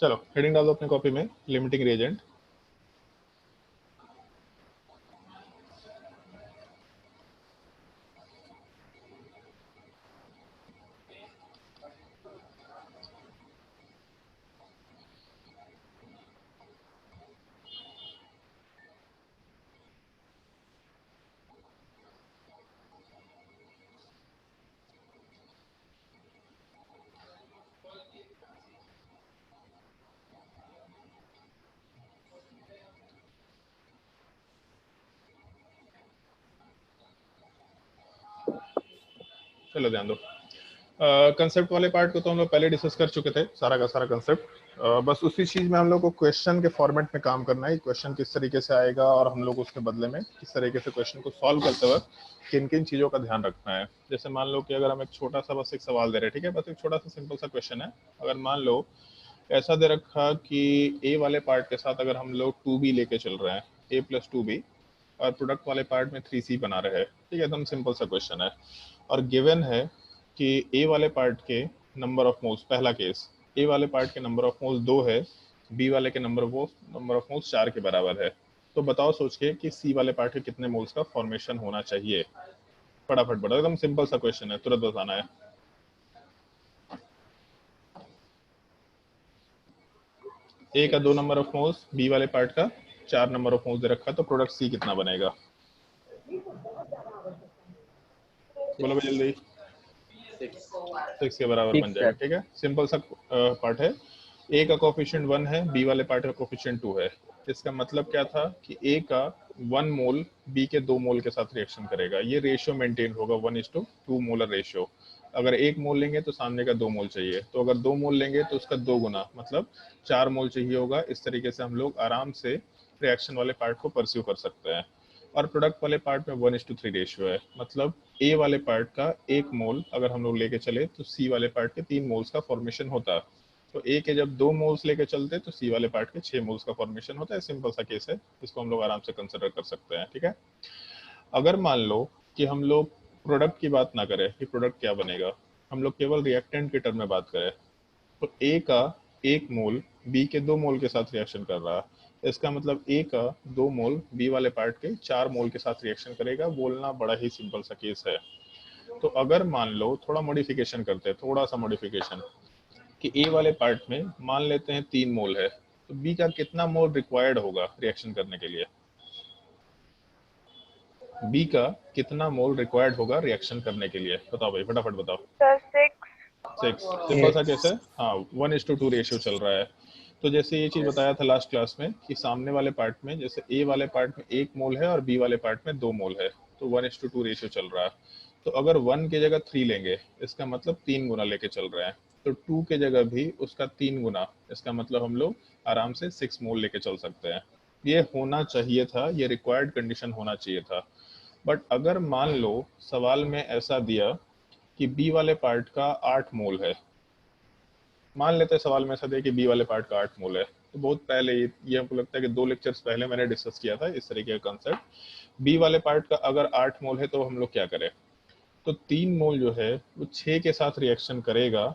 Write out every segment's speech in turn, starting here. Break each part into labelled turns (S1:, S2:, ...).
S1: चलो हेडिंग डाल दो अपने कॉपी में, लिमिटिंग रिएजेंट। चलो ध्यान दो, कंसेप्ट वाले पार्ट को तो हम लोग पहले डिस्कस कर चुके थे, सारा का सारा कंसेप्ट। बस उसी चीज में हम लोग को क्वेश्चन के फॉर्मेट में काम करना है, क्वेश्चन किस तरीके से आएगा और हम लोग उसके बदले में किस तरीके से क्वेश्चन को सॉल्व करते वक्त किन किन चीजों का ध्यान रखना है। जैसे मान लो कि अगर हम एक छोटा सा बस एक सवाल दे रहे हैं, ठीक है, बस एक छोटा सा सिंपल सा क्वेश्चन है। अगर मान लो ऐसा दे रखा कि ए वाले पार्ट के साथ अगर हम लोग 2b लेके चल रहे हैं, a+2b, और प्रोडक्ट वाले पार्ट में 3c बना रहे हैं, ठीक है, एकदम सिंपल सा क्वेश्चन है। और गिवन है कि ए वाले पार्ट के नंबर ऑफ मोल्स, पहला केस, ए वाले पार्ट के नंबर ऑफ मोल्स 2 है, बी वाले के नंबर ऑफ मोल्स 4 के बराबर है। तो बताओ सोच के कि सी वाले पार्ट के कितने मोल्स का फॉर्मेशन होना चाहिए। फटाफट बताओ, एकदम सिंपल सा क्वेश्चन है, तुरंत बताना है। ए का 2 नंबर ऑफ मोल्स, बी वाले पार्ट का 4 नंबर ऑफ मोल्स दे रखा, तो प्रोडक्ट सी कितना बनेगा? बोलो भाई जल्दी। 6 के बराबर बन जाएगा, ठीक है, सिंपल सा पार्ट है। ए का कोफिशिएंट 1 है, बी वाले पार्ट का कोफिशिएंट 2 है। इसका मतलब क्या था कि ए का 1 मोल बी के 2 मोल के साथ रिएक्शन करेगा, ये रेशियो मेंटेन होगा 1:2 मोलर रेशियो। अगर 1 मोल लेंगे तो सामने का 2 मोल चाहिए, तो अगर 2 मोल लेंगे तो उसका 2 गुना मतलब 4 मोल चाहिए होगा। इस तरीके से हम लोग आराम से रिएक्शन वाले पार्ट को परस्यू कर सकते हैं। और प्रोडक्ट वाले पार्ट में 1:3 रेशियो है, मतलब ए वाले पार्ट का 1 मोल अगर हम लोग लेके चले तो सी वाले पार्ट के 3 मोल्स का फॉर्मेशन होता है। तो ए के जब 2 मोल्स लेके चलते तो सी वाले पार्ट के 6 मोल्स का फॉर्मेशन होता है। सिंपल सा केस है, इसको हम लोग आराम से कंसिडर कर सकते हैं, ठीक है। अगर मान लो कि हम लोग प्रोडक्ट की बात ना करें कि प्रोडक्ट क्या बनेगा, हम लोग केवल रिएक्टेंट के टर्म में बात करें, तो ए का 1 मोल बी के 2 मोल के साथ रिएक्शन कर रहा है। इसका मतलब ए का 2 मोल बी वाले पार्ट के 4 मोल के साथ रिएक्शन करेगा। बोलना बड़ा ही सिंपल सा केस है। तो अगर मान लो थोड़ा मॉडिफिकेशन करते हैं, थोड़ा सा मॉडिफिकेशन, कि ए वाले पार्ट में मान लेते हैं 3 मोल है, तो बी का कितना मोल रिक्वायर्ड होगा रिएक्शन करने के लिए? बी का कितना मोल रिक्वायर्ड होगा रिएक्शन करने के लिए? बताओ भाई, फटाफट बताओ।
S2: सर 6।
S1: 6, सिंपल सा कैसे? हाँ, 1:2 रेशियो चल रहा है। तो जैसे ये चीज बताया था लास्ट क्लास में कि सामने वाले पार्ट में जैसे ए वाले पार्ट में 1 मोल है और बी वाले पार्ट में 2 मोल है, तो 1:2 रेशियो चल रहा है। तो अगर 1 की जगह 3 लेंगे, इसका मतलब 3 गुना लेके चल रहे हैं। तो 2 के जगह भी उसका 3 गुना, इसका मतलब हम लोग आराम से 6 मोल लेके चल सकते हैं। ये होना चाहिए था, ये रिक्वायर्ड कंडीशन होना चाहिए था। बट अगर मान लो सवाल में ऐसा दिया कि बी वाले पार्ट का 8 मोल है, मान लेते हैं सवाल में ऐसा दिया कि बी वाले पार्ट का 8 मोल है, तो बहुत पहले ये हमको लगता है कि 2 लेक्चर्स पहले मैंने डिस्कस किया था इस तरीके का कंसेप्ट। बी वाले पार्ट का अगर 8 मोल है तो हम लोग क्या करें? तो 3 मोल जो है वो 6 के साथ रिएक्शन करेगा,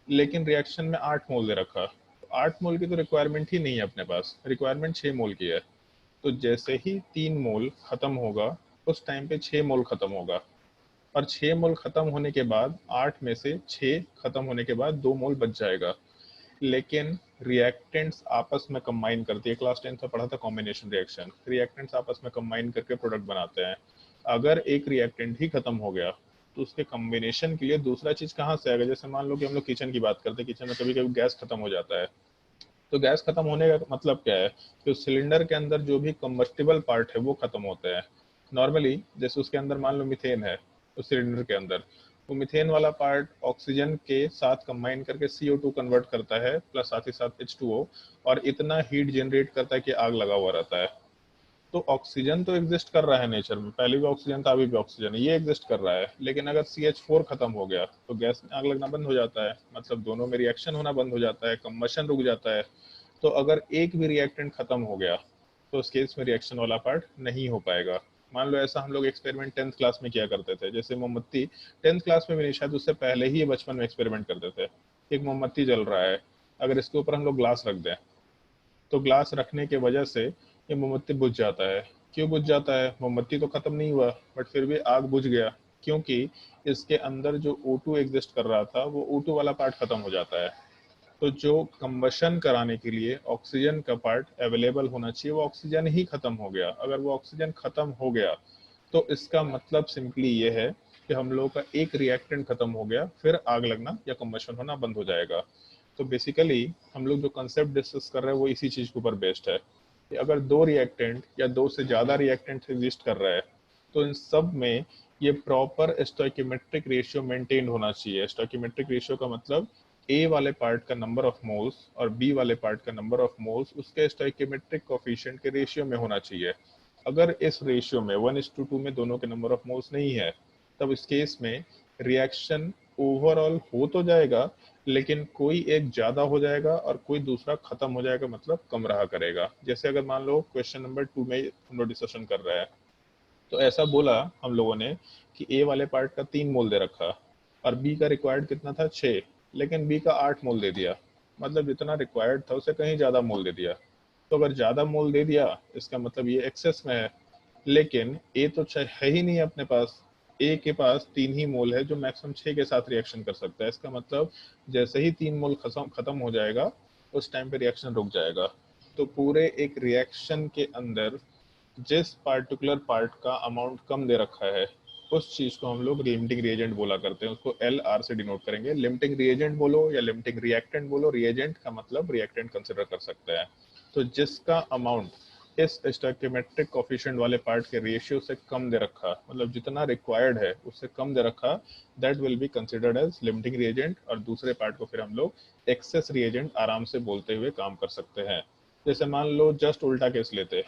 S1: लेकिन रिएक्शन में 8 मोल दे रखा, तो 8 मोल की तो रिक्वायरमेंट ही नहीं है अपने पास, रिक्वायरमेंट 6 मोल की है। तो जैसे ही 3 मोल खत्म होगा उस टाइम पे 6 मोल खत्म होगा, और 6 मोल खत्म होने के बाद 8 में से 6 खत्म होने के बाद 2 मोल बच जाएगा। लेकिन रिएक्टेंट्स आपस में कंबाइन करती है, क्लास 10 में पढ़ा था कॉम्बिनेशन रिएक्शन, रिएक्टेंट्स आपस में कंबाइन करके प्रोडक्ट बनाते हैं। अगर एक रिएक्टेंट ही खत्म हो गया तो उसके कॉम्बिनेशन के लिए दूसरा चीज कहाँ से आएगा? जैसे मान लो कि हम लोग किचन की बात करते हैं, किचन में कभी कभी गैस खत्म हो जाता है, तो गैस खत्म होने का मतलब क्या है कि उस सिलेंडर के अंदर जो भी कम्बस्टिबल पार्ट है वो खत्म होते हैं नॉर्मली। जैसे उसके अंदर मान लो मीथेन है उस सिलेंडर के अंदर, वो मीथेन वाला पार्ट ऑक्सीजन के साथ कंबाइन करके CO2 कन्वर्ट करता है, प्लस साथ ही साथ H2O, और इतना हीट जनरेट करता है कि आग लगा हुआ रहता है। तो ऑक्सीजन तो एग्जिस्ट कर रहा है नेचर में, पहले भी ऑक्सीजन था, अभी भी ऑक्सीजन है, ये एग्जिस्ट कर रहा है। लेकिन अगर CH4 खत्म हो गया तो गैस में आग लगना बंद हो जाता है, मतलब दोनों में रिएक्शन होना बंद हो जाता है, कंबशन रुक जाता है। तो अगर एक भी रिएक्टेंट खत्म हो गया तो उस केस में रिएक्शन वाला पार्ट नहीं हो पाएगा। मान लो ऐसा हम लोग एक्सपेरिमेंट 10th क्लास में किया करते थे, जैसे मोमबत्ती, 10th क्लास में भी नहीं, शायद उससे पहले ही बचपन में एक्सपेरिमेंट करते थे। एक मोमबत्ती जल रहा है, अगर इसके ऊपर हम लोग ग्लास रख दें तो ग्लास रखने के वजह से ये मोमबत्ती बुझ जाता है। क्यों बुझ जाता है? मोमबत्ती तो खत्म नहीं हुआ बट फिर भी आग बुझ गया, क्योंकि इसके अंदर जो O2 एग्जिस्ट कर रहा था वो O2 वाला पार्ट खत्म हो जाता है। तो जो कंबशन कराने के लिए ऑक्सीजन का पार्ट अवेलेबल होना चाहिए वो ऑक्सीजन ही खत्म हो गया। अगर वो ऑक्सीजन खत्म हो गया तो इसका मतलब सिंपली ये है कि हम लोगों का एक रिएक्टेंट खत्म हो गया, फिर आग लगना या कंबशन होना बंद हो जाएगा। तो बेसिकली हम लोग जो कंसेप्ट डिस्कस कर रहे हैं वो इसी चीज के ऊपर बेस्ड है कि अगर दो रिएक्टेंट या दो से ज्यादा रिएक्टेंट एग्जिस्ट कर रहा है तो इन सब में ये प्रॉपर स्टोइकियोमेट्रिक रेशियो मेंटेन होना चाहिए। स्टोइकियोमेट्रिक रेशियो का मतलब ए वाले पार्ट का नंबर ऑफ मोल्स और बी वाले पार्ट का नंबर ऑफ मोल्स उसके स्टोइकियोमेट्रिक कोफिशिएंट के रेशियो में होना चाहिए। अगर इस रेशियो में 1:2 में दोनों के नंबर ऑफ मोल्स नहीं है तब इस केस में रिएक्शन ओवरऑल हो तो जाएगा लेकिन कोई एक ज्यादा हो जाएगा और कोई दूसरा खत्म हो जाएगा, मतलब कम रहा करेगा। जैसे अगर मान लो क्वेश्चन नंबर 2 में हम लोग डिस्कशन कर रहे हैं तो ऐसा बोला हम लोगों ने कि ए वाले पार्ट का 3 मोल दे रखा और बी का रिक्वायर्ड कितना था 6, लेकिन बी का 8 मोल दे दिया। मतलब जितना रिक्वायर्ड था उससे कहीं ज्यादा मोल दे दिया। तो अगर ज्यादा मोल दे दिया इसका मतलब ये एक्सेस में है, लेकिन ए तो है ही नहीं अपने पास। ए के पास 3 ही मोल है जो मैक्सिमम 6 के साथ रिएक्शन कर सकता है। इसका मतलब जैसे ही 3 मोल खत्म हो जाएगा उस टाइम पे रिएक्शन रुक जाएगा। तो पूरे एक रिएक्शन के अंदर जिस पार्टिकुलर पार्ट का अमाउंट कम दे रखा है उस चीज को हम लोग लिमिटिंग रिएजेंट बोला करते हैं। उसको LR से डिनोट करेंगे। लिमिटिंग रिएजेंट बोलो या लिमिटिंग रिएक्टेंट बोलो, रिएजेंट का मतलब रिएक्टेंट कंसिडर कर सकते हैं। तो जिसका अमाउंट इस स्टोइकियोमेट्रिक कोफिशिएंट वाले पार्ट के रेशियो से कम दे रखा, मतलब जितना रिक्वायर्ड है उससे कम दे रखा, that will be considered as limiting reagent. और दूसरे पार्ट को फिर हम लोग एक्सेस रिएजेंट आराम से बोलते हुए काम कर सकते हैं। जैसे मान लो जस्ट उल्टा केस लेते,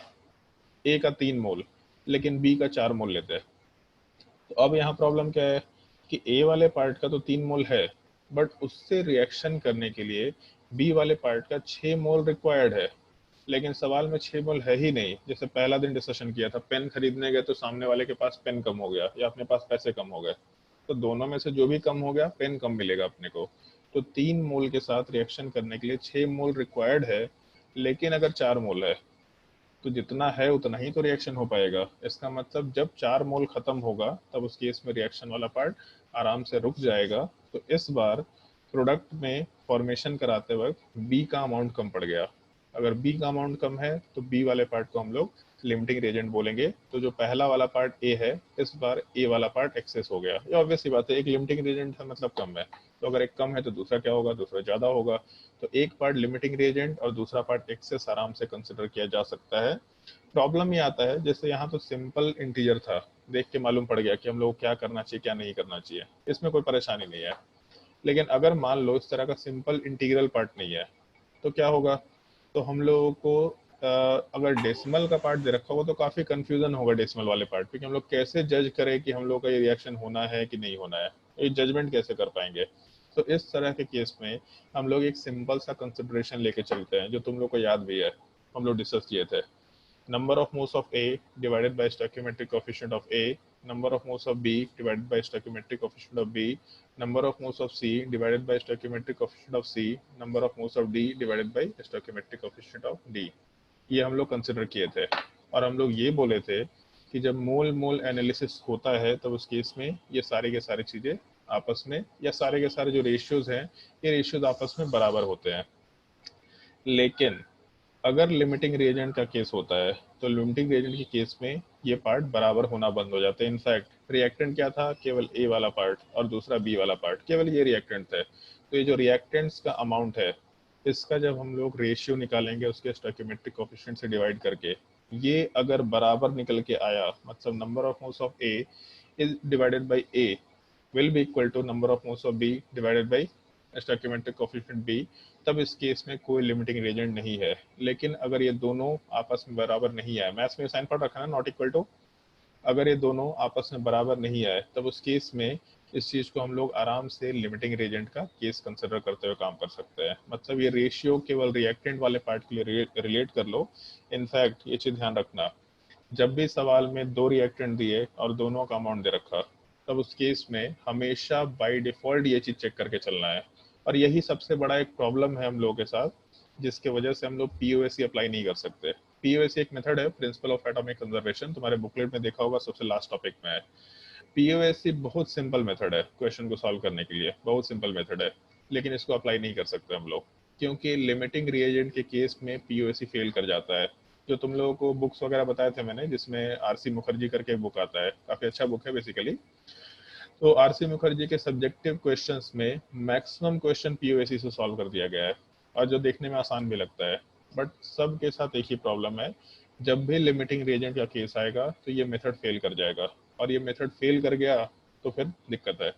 S1: ए का 3 मोल लेकिन बी का 4 मोल लेते हैं। तो अब यहाँ प्रॉब्लम क्या है कि ए वाले पार्ट का तो 3 मोल है बट उससे रिएक्शन करने के लिए बी वाले पार्ट का 6 मोल रिक्वायर्ड है, लेकिन सवाल में 6 मोल है ही नहीं। जैसे पहला दिन डिस्कशन किया था, पेन खरीदने गए तो सामने वाले के पास पेन कम हो गया या अपने पास पैसे कम हो गए, तो दोनों में से जो भी कम हो गया पेन कम मिलेगा अपने को। तो 3 मोल के साथ रिएक्शन करने के लिए 6 मोल रिक्वायर्ड है, लेकिन अगर 4 मोल है तो जितना है उतना ही तो रिएक्शन हो पाएगा। इसका मतलब जब 4 मोल खत्म होगा तब उस केस में रिएक्शन वाला पार्ट आराम से रुक जाएगा। तो इस बार प्रोडक्ट में फॉर्मेशन कराते वक्त बी का अमाउंट कम पड़ गया। अगर बी का अमाउंट कम है तो बी वाले पार्ट को हम लोग लिमिटिंग रिएजेंट बोलेंगे। तो जो पहला वाला पार्ट ए है इस बार ए वाला पार्ट एक्सेस हो गया। ये ऑब्वियस सी बात है, एक लिमिटिंग रिएजेंट है मतलब कम है। तो अगर एक कम है तो दूसरा क्या होगा? दूसरा ज्यादा होगा। तो एक पार्ट लिमिटिंग रिएजेंट और दूसरा पार्ट एक्सेस आराम से कंसिडर किया जा सकता है। प्रॉब्लम ये आता है जैसे यहाँ तो सिंपल इंटीजर था, देख के मालूम पड़ गया कि हम लोग क्या करना चाहिए क्या नहीं करना चाहिए, इसमें कोई परेशानी नहीं है। लेकिन अगर मान लो इस तरह का सिंपल इंटीग्रल पार्ट नहीं है तो क्या होगा? तो हम लोगों को अगर डेसिमल का पार्ट दे रखा होगा तो काफी कंफ्यूजन होगा डेसिमल वाले पार्ट पे कि हम लोग कैसे जज करें कि हम लोग का ये रिएक्शन होना है कि नहीं होना है, ये जजमेंट कैसे कर पाएंगे। तो इस तरह के केस में हम लोग एक सिंपल सा कंसिडरेशन लेके चलते हैं जो तुम लोग को याद भी है, हम लोग डिस्कस किए थे। number of moles of A divided by stoichiometric coefficient of A, number of moles of B divided by stoichiometric coefficient of B, number of moles of C divided by stoichiometric coefficient of C, number of moles of D divided by stoichiometric coefficient of D। ये हम लोग consider किए थे और हम लोग ये बोले थे कि जब मोल मोल एनालिसिस होता है तब उस केस में ये सारी के सारी चीजें आपस में या सारे के सारे जो रेशियोज हैं ये रेशियोज आपस में बराबर होते हैं। लेकिन अगर लिमिटिंग रिएजेंट का केस होता है तो लिमिटिंग रिएजेंट के केस में ये पार्ट बराबर होना बंद हो जाते हैं। इनफैक्ट रिएक्टेंट क्या था? केवल ए वाला पार्ट और दूसरा बी वाला पार्ट, केवल ये रिएक्टेंट थे। तो ये जो रिएक्टेंट्स का अमाउंट है इसका जब हम लोग रेशियो निकालेंगे उसके स्टोइकियोमेट्रिक कोएफिशिएंट से डिवाइड करके, ये अगर बराबर निकल के आया मतलब number of moles of A is divided by A will be equal to number of moles of B divided by stoichiometric coefficient B, तब इस केस में कोई लिमिटिंग रिएजेंट नहीं है। लेकिन अगर ये दोनों आपस में बराबर नहीं आए, मैथ्स में साइन पढ़ रखा है ना, नॉट इक्वल टू, अगर ये दोनों आपस में बराबर नहीं आए तब उस केस में इस चीज को हम लोग आराम से लिमिटिंग रिएजेंट का केस कंसिडर करते हुए काम कर सकते हैं। मतलब ये रेशियो केवल रिएक्टेंट वाले पार्ट के लिए रिलेट कर लो। इनफैक्ट ये चीज ध्यान रखना, जब भी सवाल में 2 रिएक्टेंट दिए और दोनों का अमाउंट दे रखा तब उस केस में हमेशा बाय डिफॉल्ट ये चीज चेक करके चलना है और यही सबसे बड़ा एक प्रॉब्लम है हम लोगों के साथ, जिसके वजह से हम लोग पीओएसी अप्लाई नहीं कर सकते। पीओएसी एक मेथड है, प्रिंसिपल ऑफ एटॉमिक कंजर्वेशन, तुम्हारे बुकलेट में देखा होगा, सबसे लास्ट टॉपिक में है। पीओएसी बहुत सिंपल मेथड है क्वेश्चन को सॉल्व करने के लिए, बहुत सिंपल मेथड है, लेकिन इसको अप्लाई नहीं कर सकते हम लोग, क्योंकि लिमिटिंग रिएजेंट के केस में पीओएसी फेल कर जाता है। जो तुम लोगों को बुक्स वगैरह बताए थे मैंने, जिसमें आरसी मुखर्जी करके बुक आता है, काफी अच्छा बुक है बेसिकली। तो आरसी मुखर्जी के सब्जेक्टिव क्वेश्चंस में मैक्सिमम क्वेश्चन पीओएसी से सॉल्व कर दिया गया है, और जो देखने में आसान भी लगता है। बट सब के साथ एक ही प्रॉब्लम है, जब भी लिमिटिंग रिएजेंट का केस आएगा तो ये मेथड फेल कर जाएगा, और ये मेथड फेल कर गया तो फिर दिक्कत है।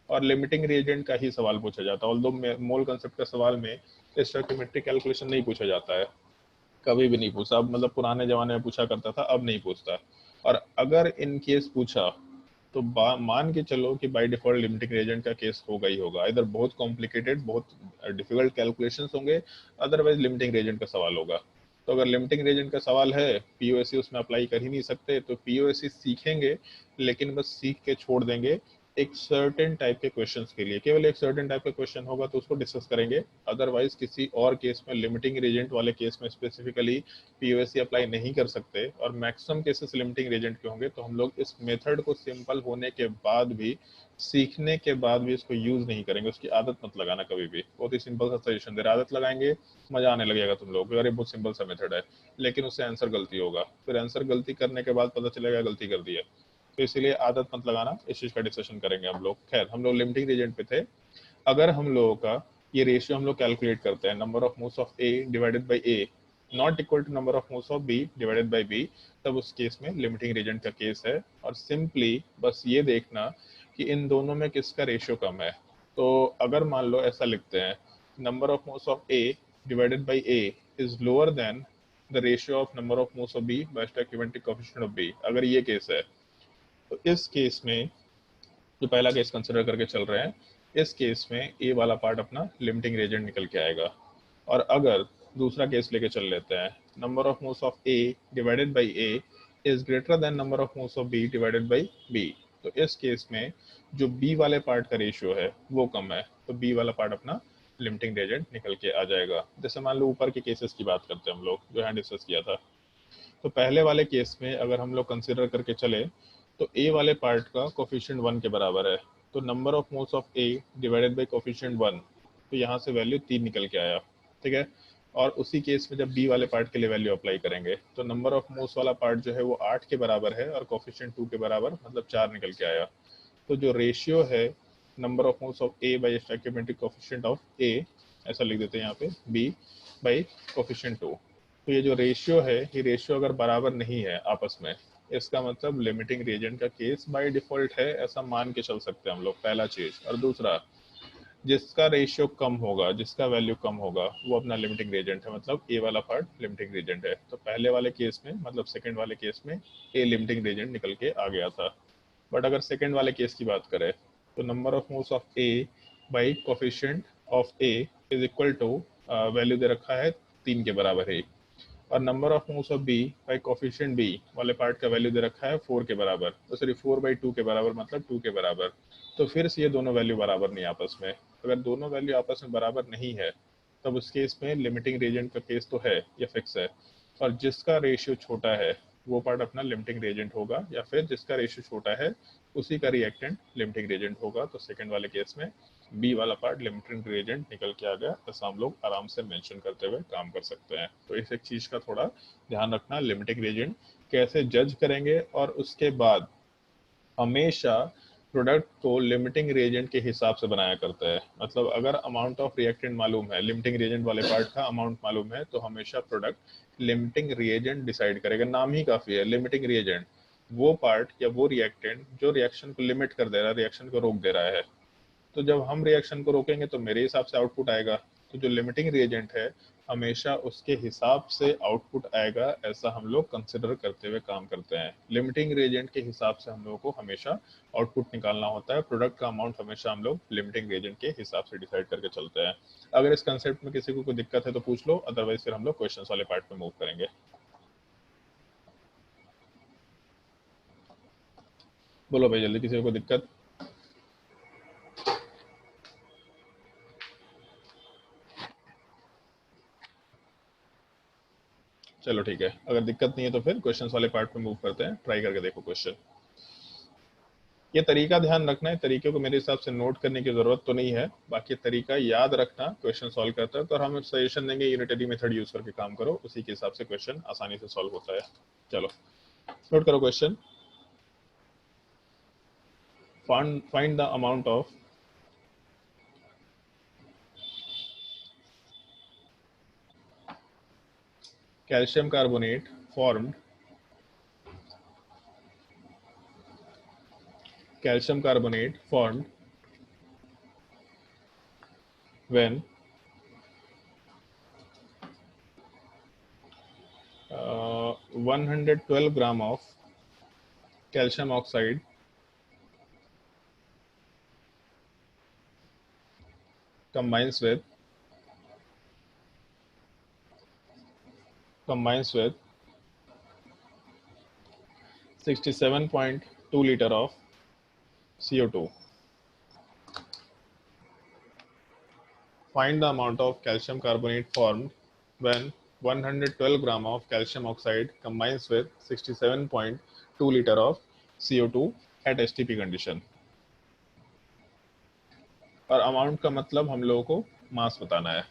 S1: और लिमिटिंग रिएजेंट का ही सवाल पूछा जाता है, ऑल्दो मोल कंसेप्ट का सवाल में स्टोइकियोमेट्रिक कैलकुलेशन नहीं पूछा जाता है, कभी भी नहीं पूछा। अब मतलब पुराने जमाने में पूछा करता था, अब नहीं पूछता। और अगर इन केस पूछा तो मान के चलो कि बाय डिफॉल्ट लिमिटिंग रिएजेंट का केस होगा ही होगा, इधर बहुत कॉम्प्लिकेटेड, बहुत डिफिकल्ट कैलकुलेशंस होंगे, अदरवाइज लिमिटिंग रिएजेंट का सवाल होगा। तो अगर लिमिटिंग रिएजेंट का सवाल है, पीओएसी उसमें अप्लाई कर ही नहीं सकते, तो पीओएसी सीखेंगे लेकिन बस सीख के छोड़ देंगे एक सर्टेन टाइप के क्वेश्चंस के लिए, केवल एक सर्टेन टाइप का क्वेश्चन होगा तो उसको डिस्कस करेंगे। अदरवाइज किसी और केस में, लिमिटिंग रिएजेंट वाले केस में स्पेसिफिकली पीओएसी अप्लाई नहीं कर सकते। और मैक्सिमम केसेस लिमिटिंग रिएजेंट के होंगे, तो हम लोग इस मेथड को सिंपल होने के बाद भी, सीखने के बाद भी इसको यूज नहीं करेंगे। उसकी आदत मत लगाना कभी भी, बहुत ही सिंपल सा सजेशन दे रहा है। आदत लगाएंगे, मजा आने लगेगा तुम लोग, अरे बहुत सिंपल सा मेथड है, लेकिन उससे आंसर गलती होगा, फिर आंसर गलती करने के बाद पता चलेगा गलती कर दी है। तो इसीलिए आदत मत लगाना, इस चीज का डिस्कशन करेंगे हम लोग। खैर, हम लोग लिमिटिंग रिएजेंट पे थे। अगर हम लोगों का ये रेशियो हम लोग कैलकुलेट करते हैं, number of modes of A divided by A not equal to number of modes of B divided by B, तब उस केस में लिमिटिंग रिएजेंट का केस है। और सिंपली बस ये देखना कि इन दोनों में किसका रेशियो कम है। तो अगर मान लो ऐसा लिखते हैं, number of modes of A divided by A is lower than the ratio of number of modes of B by stoichiometric coefficient of B, अगर ये केस है, तो इस केस में, जो पहला केस कंसिडर करके चल रहे हैं, इस केस में ए वाला पार्ट अपना लिमिटिंग रिएजेंट निकल के आएगा। और अगर दूसरा केस लेके चल लेते हैं, number of modes of A divided by A is greater than number of modes of B divided by B, तो इस केस में जो बी वाले पार्ट का रेशियो है वो कम है, तो बी वाला पार्ट अपना लिमिटिंग रिएजेंट निकल के आ जाएगा। जैसे मान लो ऊपर के केसेस की बात करते हैं हम लोग, जो यहाँ डिस्कस किया था। तो पहले वाले केस में अगर हम लोग कंसिडर करके चले, तो ए वाले पार्ट का कोफिशिएंट 1 के बराबर है, तो number of moles of A divided by coefficient 1, तो यहाँ से वैल्यू 3 निकल के आया, ठीक है। और उसी केस में जब बी वाले पार्ट के लिए वैल्यू अप्लाई करेंगे, तो नंबर ऑफ मोल्स वाला पार्ट जो है वो 8 के बराबर है, और कोफिशिएंट 2 के बराबर, मतलब 4 निकल के आया। तो जो रेशियो है number of moles of A by stoichiometric coefficient of A, ऐसा लिख देते हैं यहाँ पे, बी बाई कोफिशिएंट 2, तो ये जो रेशियो है, ये रेशियो अगर बराबर नहीं है आपस में, इसका मतलब लिमिटिंग रिएजेंट का केस बाय डिफॉल्ट है, ऐसा मान के चल सकते हैं हम लोग, पहला चीज। और दूसरा, जिसका रेशियो कम होगा, जिसका वैल्यू कम होगा, वो अपना लिमिटिंग रिएजेंट है, मतलब ए वाला पार्ट लिमिटिंग रिएजेंट है। तो पहले वाले केस में, मतलब सेकंड वाले केस में, ए लिमिटिंग रिएजेंट निकल के आ गया था। बट अगर सेकंड वाले केस की बात करें, तो number of moles of A by coefficient of A is equal to, value दे रखा है 3 के बराबर है, और number of moles of B by coefficient B वाले पार्ट का वैल्यू दे रखा है 4 के बराबर, तो सॉरी 4/2 के बराबर, मतलब 2 के बराबर। तो फिर से ये दोनों वैल्यू बराबर नहीं आपस में। अगर दोनों वैल्यू आपस में बराबर नहीं है, तब उस केस में लिमिटिंग रिएजेंट का केस तो है, ये फिक्स है। और जिसका रेशियो छोटा है वो पार्ट अपना लिमिटिंग रिएजेंट होगा, या फिर जिसका रेशियो छोटा है उसी का रिएक्टेंट लिमिटिंग रिएजेंट होगा। तो सेकंड वाले केस में बी वाला पार्ट लिमिटिंग रिएजेंट निकल के आ गया, ऐसा हम लोग आराम से मेंशन करते हुए काम कर सकते हैं। तो इस एक चीज का थोड़ा ध्यान रखना, लिमिटिंग रिएजेंट कैसे जज करेंगे, और उसके बाद हमेशा प्रोडक्ट को लिमिटिंग रिएजेंट के हिसाब से बनाया करता है। मतलब अगर अमाउंट ऑफ रिएक्टेंट मालूम है, लिमिटिंग रिएजेंट वाले पार्ट का अमाउंट मालूम है, तो हमेशा प्रोडक्ट लिमिटिंग रिएजेंट डिसाइड करेगा, नाम ही काफी है लिमिटिंग रिएजेंट, वो पार्ट या वो रिएक्टेंट जो रिएक्शन को लिमिट कर दे रहा है, रिएक्शन को रोक दे रहा है। तो जब हम रिएक्शन को रोकेंगे तो मेरे हिसाब से आउटपुट आएगा, तो जो लिमिटिंग रिएजेंट है हमेशा उसके हिसाब से आउटपुट आएगा, ऐसा हम लोग कंसिडर करते हुए काम करते हैं। लिमिटिंग रिएजेंट के हिसाब से हम लोगों को हमेशा आउटपुट निकालना होता है, प्रोडक्ट का अमाउंट हमेशा हम लोग लिमिटिंग रिएजेंट के हिसाब से डिसाइड करके चलते हैं। अगर इस कंसेप्ट में किसी को कोई दिक्कत है तो पूछ लो, अदरवाइज फिर हम लोग क्वेश्चन वाले पार्ट में मूव करेंगे। बोलो भाई जल्दी, किसी को दिक्कत? चलो ठीक है, अगर दिक्कत नहीं है तो फिर क्वेश्चंस वाले पार्ट पे मूव करते हैं। ट्राई करके देखो क्वेश्चन। ये तरीका ध्यान रखना है, तरीके को मेरे हिसाब से नोट करने की जरूरत तो नहीं है, बाकी तरीका याद रखना क्वेश्चन सॉल्व करता है तो हम सजेशन देंगे यूनिटरी मेथड यूज करके काम करो, उसी के हिसाब से क्वेश्चन आसानी से सॉल्व होता है। चलो नोट करो question. Find the amount of calcium carbonate formed when 112 gram of calcium oxide combines with 67.2 liter of CO2. Find the amount of calcium carbonate formed when 112 gram of calcium oxide combines with 67.2 liter of CO2 at STP condition. और amount का मतलब हम लोगों को मास बताना है।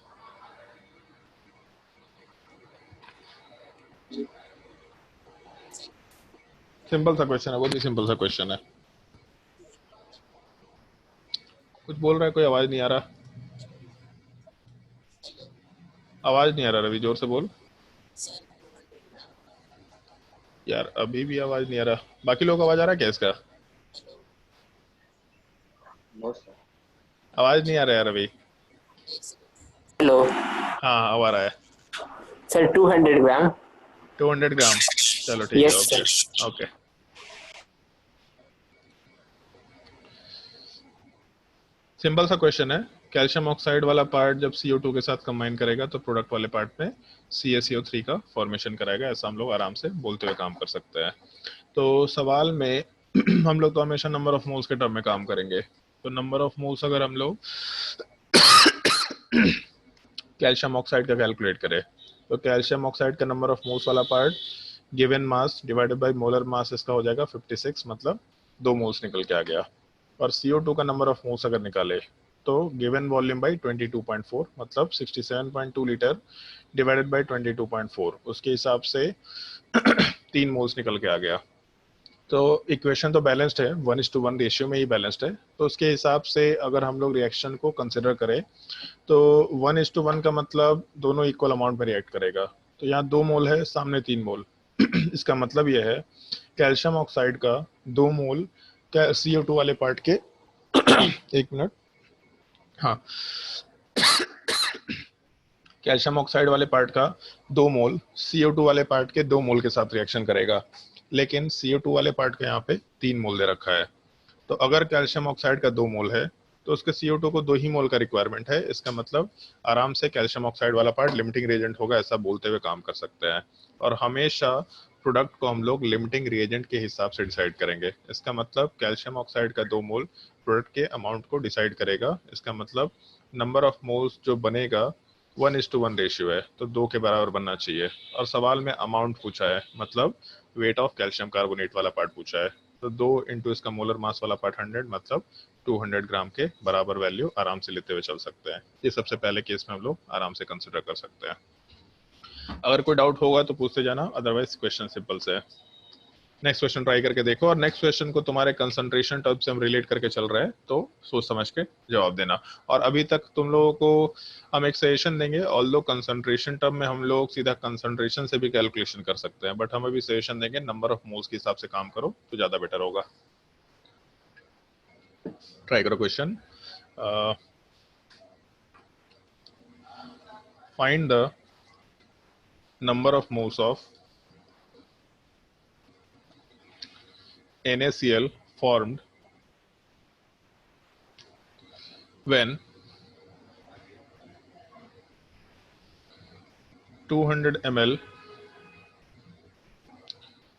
S1: Simple सा question है, बहुत ही सिंपल सा क्वेश्चन है। कुछ बोल रहा है कोई? आवाज नहीं आ रहा, आवाज नहीं आ रहा। रवि जोर से बोल यार, अभी भी आवाज नहीं आ रहा। बाकी लोग आवाज आ रहा है क्या इसका? आवाज नहीं आ रहा है रवि।
S2: हेलो।
S1: हाँ अब आ रहा है
S2: सर 200 ग्राम।
S1: 200 ग्राम। चलो ठीक है,
S2: yes
S1: okay
S2: sir.
S1: Okay. Simple सा क्वेश्चन है। कैल्शियम ऑक्साइड वाला पार्ट जब CO2 के साथ कंबाइन करेगा तो प्रोडक्ट वाले पार्ट में CaCO3 का फॉर्मेशन कराएगा। ऐसा हम लोग आराम से बोलते हुए काम कर सकते हैं। तो सवाल में हम लोग तो हमेशा नंबर ऑफ मोल्स के टर्म में काम करेंगे। तो नंबर ऑफ मोल्स अगर हम लोग कैल्शियम ऑक्साइड का कैलकुलेट करें तो कैल्शियम ऑक्साइड का नंबर ऑफ मोल्स वाला part given mass divided by molar mass इसका हो जाएगा 56, मतलब 2 मोल्स निकल के आ गया। और CO2 का नंबर ऑफ मोल्स अगर निकाले तो गिवन वॉल्यूम बाय 22.4, मतलब 67.2 लीटर डिवाइडेड बाय 22.4, उसके हिसाब से 3 मोल्स निकल के आ गया। तो इक्वेशन तो बैलेंस्ड है, 1:1 रेशियो में ही बैलेंस्ड है। तो उसके हिसाब से अगर हम लोग रिएक्शन को कंसिडर करें तो 1:1 का मतलब दोनों इक्वल अमाउंट में रिएक्ट करेगा। तो यहाँ 2 मोल है, सामने 3 मोल। इसका मतलब यह है कैल्शियम ऑक्साइड का 2 मोल CO2 वाले पार्ट के 1 मिनट, हाँ, कैल्शियम ऑक्साइड वाले पार्ट का 2 मोल CO2 वाले पार्ट के 2 मोल के साथ रिएक्शन करेगा, लेकिन CO2 वाले पार्ट के यहाँ पे 3 मोल दे रखा है। तो अगर कैल्शियम ऑक्साइड का 2 मोल है तो उसके CO2 को 2 ही मोल का रिक्वायरमेंट है। इसका मतलब आराम से कैल्शियम ऑक्साइड वाला पार्ट लिमिटिंग रिएजेंट होगा, ऐसा बोलते हुए काम कर सकते हैं। और हमेशा प्रोडक्ट को हम लोग लिमिटिंग रिएजेंट के हिसाब से डिसाइड करेंगे। इसका मतलब कैल्शियम ऑक्साइड का 2 मोल प्रोडक्ट के अमाउंट को डिसाइड करेगा। इसका मतलब नंबर ऑफ मोल्स जो बनेगा 1:1 रेशियो है, तो 2 के बराबर बनना चाहिए। और सवाल में अमाउंट पूछा है, मतलब वेट ऑफ कैल्शियम कार्बोनेट वाला पार्ट पूछा है। तो 2 इंटू इसका मोलर मास वाला पार्ट 100, मतलब 200 ग्राम के बराबर वैल्यू आराम से लेते हुए चल सकते हैं। ये सबसे पहले केस में हम लोग आराम से कंसिडर कर सकते हैं। अगर कोई डाउट होगा तो पूछते जाना, अदरवाइज क्वेश्चन सिंपल से है। नेक्स्ट क्वेश्चन ट्राई करके देखो, और नेक्स्ट क्वेश्चन को तुम्हारे कंसंट्रेशन टर्म से हम रिलेट करके चल रहे हैं, तो सोच समझ के जवाब देना। और अभी तक तुम लोगों को हम एक सजेशन देंगे, ऑल्दो कंसंट्रेशन टर्म में हम लोग सीधा कंसंट्रेशन से भी कैलकुलेशन कर सकते हैं, बट हम अभी सजेशन देंगे नंबर ऑफ मोल्स के हिसाब से काम करो तो ज्यादा बेटर होगा। ट्राई करो question. Find the number of moles of NaCl formed when 200 ml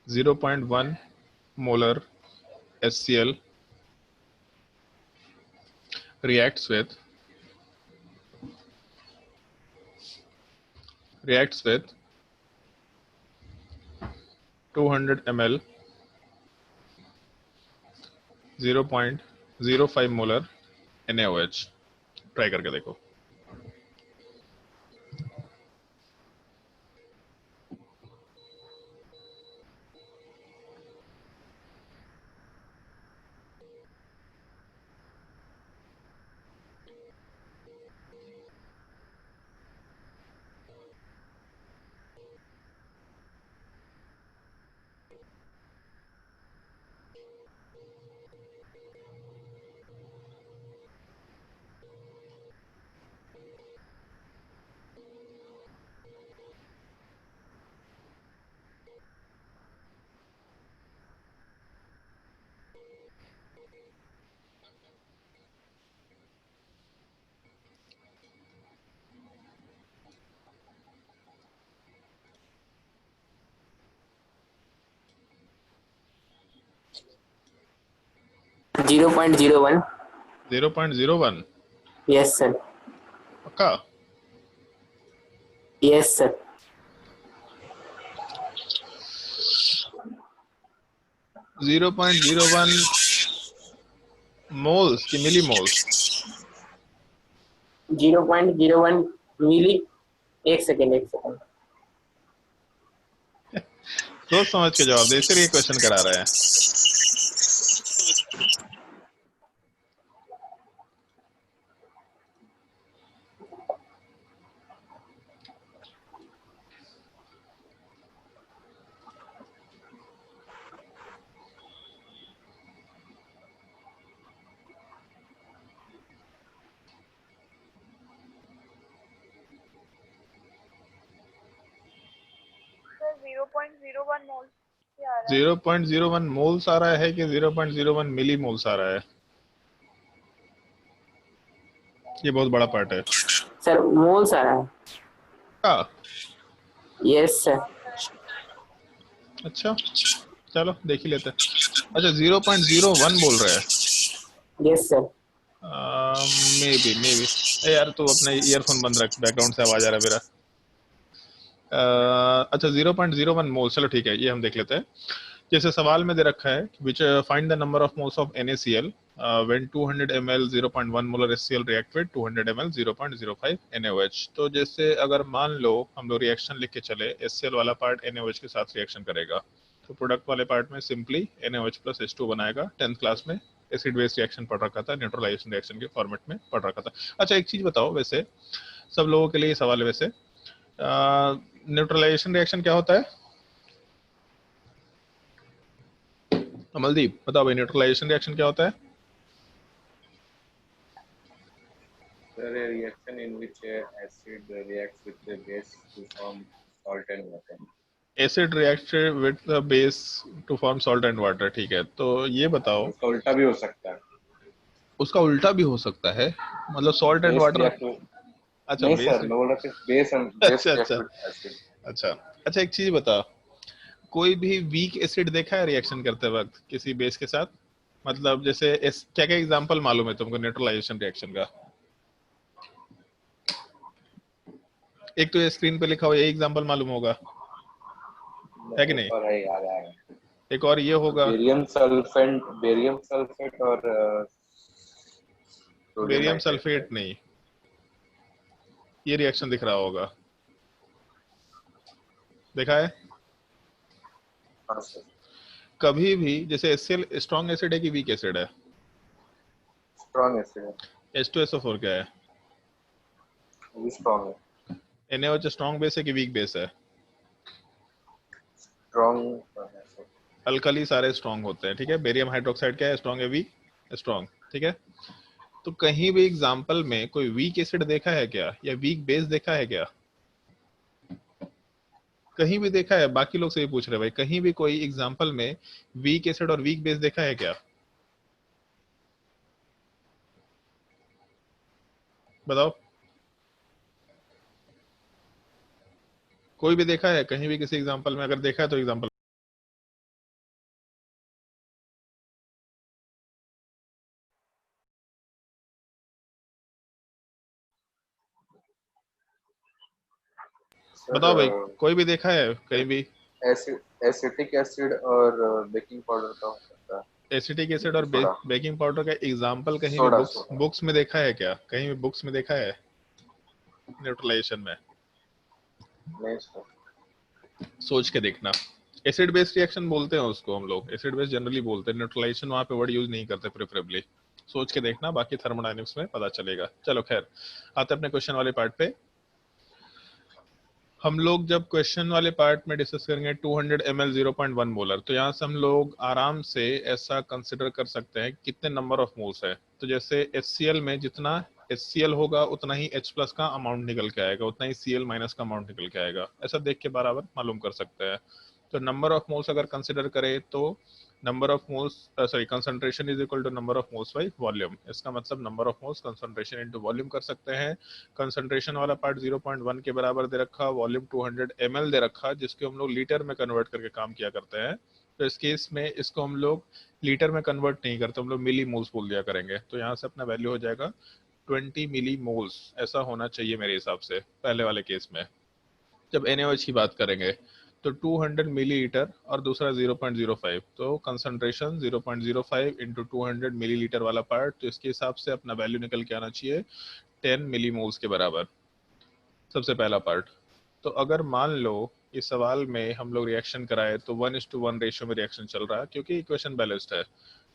S1: 0.1 molar HCl reacts with 1 200 ml 0.05 molar NaOH। Try करके देखो।
S2: Zero point zero one
S1: 0.01?
S2: Yes sir.
S1: पक्का?
S2: Yes sir.
S1: 0.01 मोल्स की मिली मोल्स?
S2: 0.01 मिली। एक second.
S1: सोच समझ के जवाब दे, इसलिए क्वेश्चन करा रहे हैं।
S3: सर 0.01 मोल आ रहा है।
S1: 0.01 मोल्स आ रहा है कि 0.01 मिली मोल्स आ रहा है? ये बहुत बड़ा पार्ट है।
S2: सर मोल्स आ रहा है।
S1: हाँ।
S2: Yes sir.
S1: अच्छा, चलो देख ही लेते हैं। अच्छा, 0.01 बोल रहे हैं?
S2: Yes sir.
S1: मे बी यार तू अपने ईयरफोन बंद रख, बैकग्राउंड से आवाज आ रहा है मेरा। अच्छा, 0.01 मोल, चलो ठीक है, ये हम देख लेते हैं। जैसे सवाल में दे रखा है which find the number of moles of NaCl when 200 ml 0.1 molar HCl react with 200 ml 0.05 NaOH। तो जैसे अगर मान लो हम लोग रिएक्शन लिख के चले, HCl वाला पार्ट NaOH के साथ रिएक्शन करेगा, तो प्रोडक्ट वाले पार्ट में सिंपली NaOH प्लस H2 बनाएगा। 10th क्लास में एसिड बेस रिएक्शन पढ़ रखा था, न्यूट्रलाइजेशन रिएक्शन के फॉर्मेट में पढ़ रखा था। अच्छा, एक चीज बताओ, वैसे सब लोगों के लिए सवाल है, वैसे न्यूट्रलाइजेशन रिएक्शन क्या होता है? अमलदीप बताओ भाई, न्यूट्रलाइजेशन रिएक्शन क्या होता है?
S4: Sir, a reaction in which acid reacts with the base to form salt and water.
S1: Acid react with the base to form salt and water, ठीक है। तो ये बताओ,
S4: उसका उल्टा भी हो सकता है।
S1: उसका उल्टा भी हो सकता है? मतलब salt and
S4: base
S1: water?
S4: React with,
S1: अच्छा,
S4: नहीं
S1: बेस।
S4: सर, मैं बोल रहा था बेस
S1: अच्छा
S4: रिएक्ट
S1: अच्छा
S4: विद एसिड।
S1: अच्छा अच्छा, एक चीज बता, कोई भी वीक एसिड देखा है रिएक्शन करते वक्त किसी बेस के साथ? मतलब जैसे क्या क्या एग्जांपल मालूम है तुमको न्यूट्रलाइजेशन रिएक्शन का? एक तो ये स्क्रीन पे लिखा हुआ ये एग्जांपल मालूम होगा, है कि नहीं?
S4: एक और है, याद आएगा।
S1: एक और ये होगा,
S4: बेरियम सल्फेट और सोडियम
S1: बेरियम
S4: नाइट्रेट
S1: सल्फेट
S4: शायद।
S1: नहीं, ये रिएक्शन दिख रहा होगा, देखा है?
S4: हाँ सर,
S1: कभी भी जैसे HCl स्ट्रॉन्ग एसिड है कि वीक एसिड है?
S4: स्ट्रॉन्ग एसिड है,
S1: H2SO4 क्या है?
S4: वो भी स्ट्रॉन्ग है।
S1: NaOH स्ट्रॉन्ग बेस है कि वीक बेस है?
S4: स्ट्रॉन्ग है सर।
S1: अल्कली सारे स्ट्रॉन्ग होते हैं, ठीक है। बेरियम हाइड्रोक्साइड क्या है, स्ट्रॉन्ग है वीक? स्ट्रॉन्ग, ठीक है। तो कहीं भी एग्जांपल में कोई वीक एसिड देखा है क्या, या वीक बेस देखा है क्या? कहीं भी देखा है? बाकी लोग से भी पूछ रहे हैं भाई, कहीं भी कोई एग्जांपल में वीक एसिड और वीक बेस देखा है क्या? बताओ, कोई भी देखा है कहीं भी किसी एग्जांपल में? अगर देखा है तो एग्जांपल।
S4: सर
S1: बताओ भाई, कोई भी देखा है कहीं भी?
S4: एसिटिक एसिड और बेकिंग पाउडर का हो सकता है,
S1: एसिटिक एसिड और
S4: सोडा,
S1: बेकिंग पाउडर का एग्जाम्पल कहीं भी
S4: सोडा
S1: बुक्स
S4: सोडा।
S1: बुक्स में देखा है क्या? कहीं भी बुक्स में देखा है न्यूट्रलाइजेशन में?
S4: नहीं सर।
S1: सोच के देखना। एसिड बेस्ड रिएक्शन बोलते हैं उसको हम लोग, एसिड बेस्ड जनरली बोलते हैं, न्यूट्रलाइजेशन वहां पे वर्ड यूज नहीं करते प्रेफरेबली। सोच के देखना, बाकी थर्मोडायनेमिक्स में पता चलेगा। चलो खैर, आते अपने क्वेश्चन वाले पार्ट पे। हम लोग जब क्वेश्चन वाले पार्ट में डिस्कस करेंगे 200 ml 0.1 मोलर, तो यहाँ से हम लोग आराम से ऐसा कंसिडर कर सकते हैं कितने नंबर ऑफ मोल्स है। तो जैसे HCl में जितना HCl होगा उतना ही H प्लस का अमाउंट निकल के आएगा, उतना ही Cl माइनस का अमाउंट निकल के आएगा। ऐसा देख के बराबर मालूम कर सकते हैं। तो नंबर ऑफ मोल्स अगर कंसिडर करें तो number of moles sorry concentration is equal to number of moles by volume. इसका मतलब number of moles concentration into volume कर सकते हैं। कंसंट्रेशन वाला पार्ट 0.1 के बराबर दे रखा, वॉल्यूम 200 ml दे रखा, जिसको हम लोग लीटर में कन्वर्ट करके काम किया करते हैं। तो इस केस में इसको हम लोग लीटर में कन्वर्ट नहीं करते, हम लोग मिली मोल्स बोल दिया करेंगे। तो यहाँ से अपना वैल्यू हो जाएगा 20 मिली मोल्स। ऐसा होना चाहिए मेरे हिसाब से पहले वाले केस में। जब NaOH की बात करेंगे तो 200 मिलीलीटर और दूसरा 0.05, तो कंसंट्रेशन 0.05 इंटू 200 मिलीलीटर वाला पार्ट, तो इसके हिसाब से अपना वैल्यू निकल के आना चाहिए 10 मिलीमोल्स के बराबर, सबसे पहला पार्ट। तो अगर मान लो इस सवाल में हम लोग रिएक्शन कराए तो 1:1 रेशियो में रिएक्शन चल रहा है, क्योंकि इक्वेशन बैलेंस्ड है।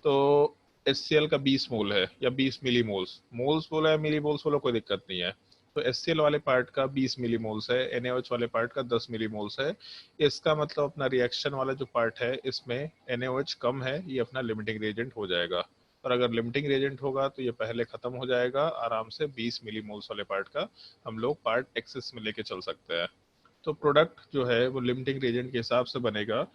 S1: तो HCl का 20 मोल है या 20 मिली मोल्स, मोल्स बोला है मिली मोल्स बोला, कोई दिक्कत नहीं है। तो HCl वाले पार्ट का 20 मिली मोल्स है, NaOH वाले पार्ट का 10 मिली मोल्स है। इसका मतलब अपना रिएक्शन वाला जो पार्ट है इसमें NaOH कम है, ये अपना लिमिटिंग रिएजेंट हो जाएगा। और अगर लिमिटिंग रिएजेंट होगा तो ये पहले खत्म हो जाएगा आराम से। 20 मिली मोल्स वाले पार्ट का हम लोग पार्ट एक्सेस में लेके चल सकते हैं। तो प्रोडक्ट जो है वो लिमिटिंग रिएजेंट के हिसाब से बनेगा।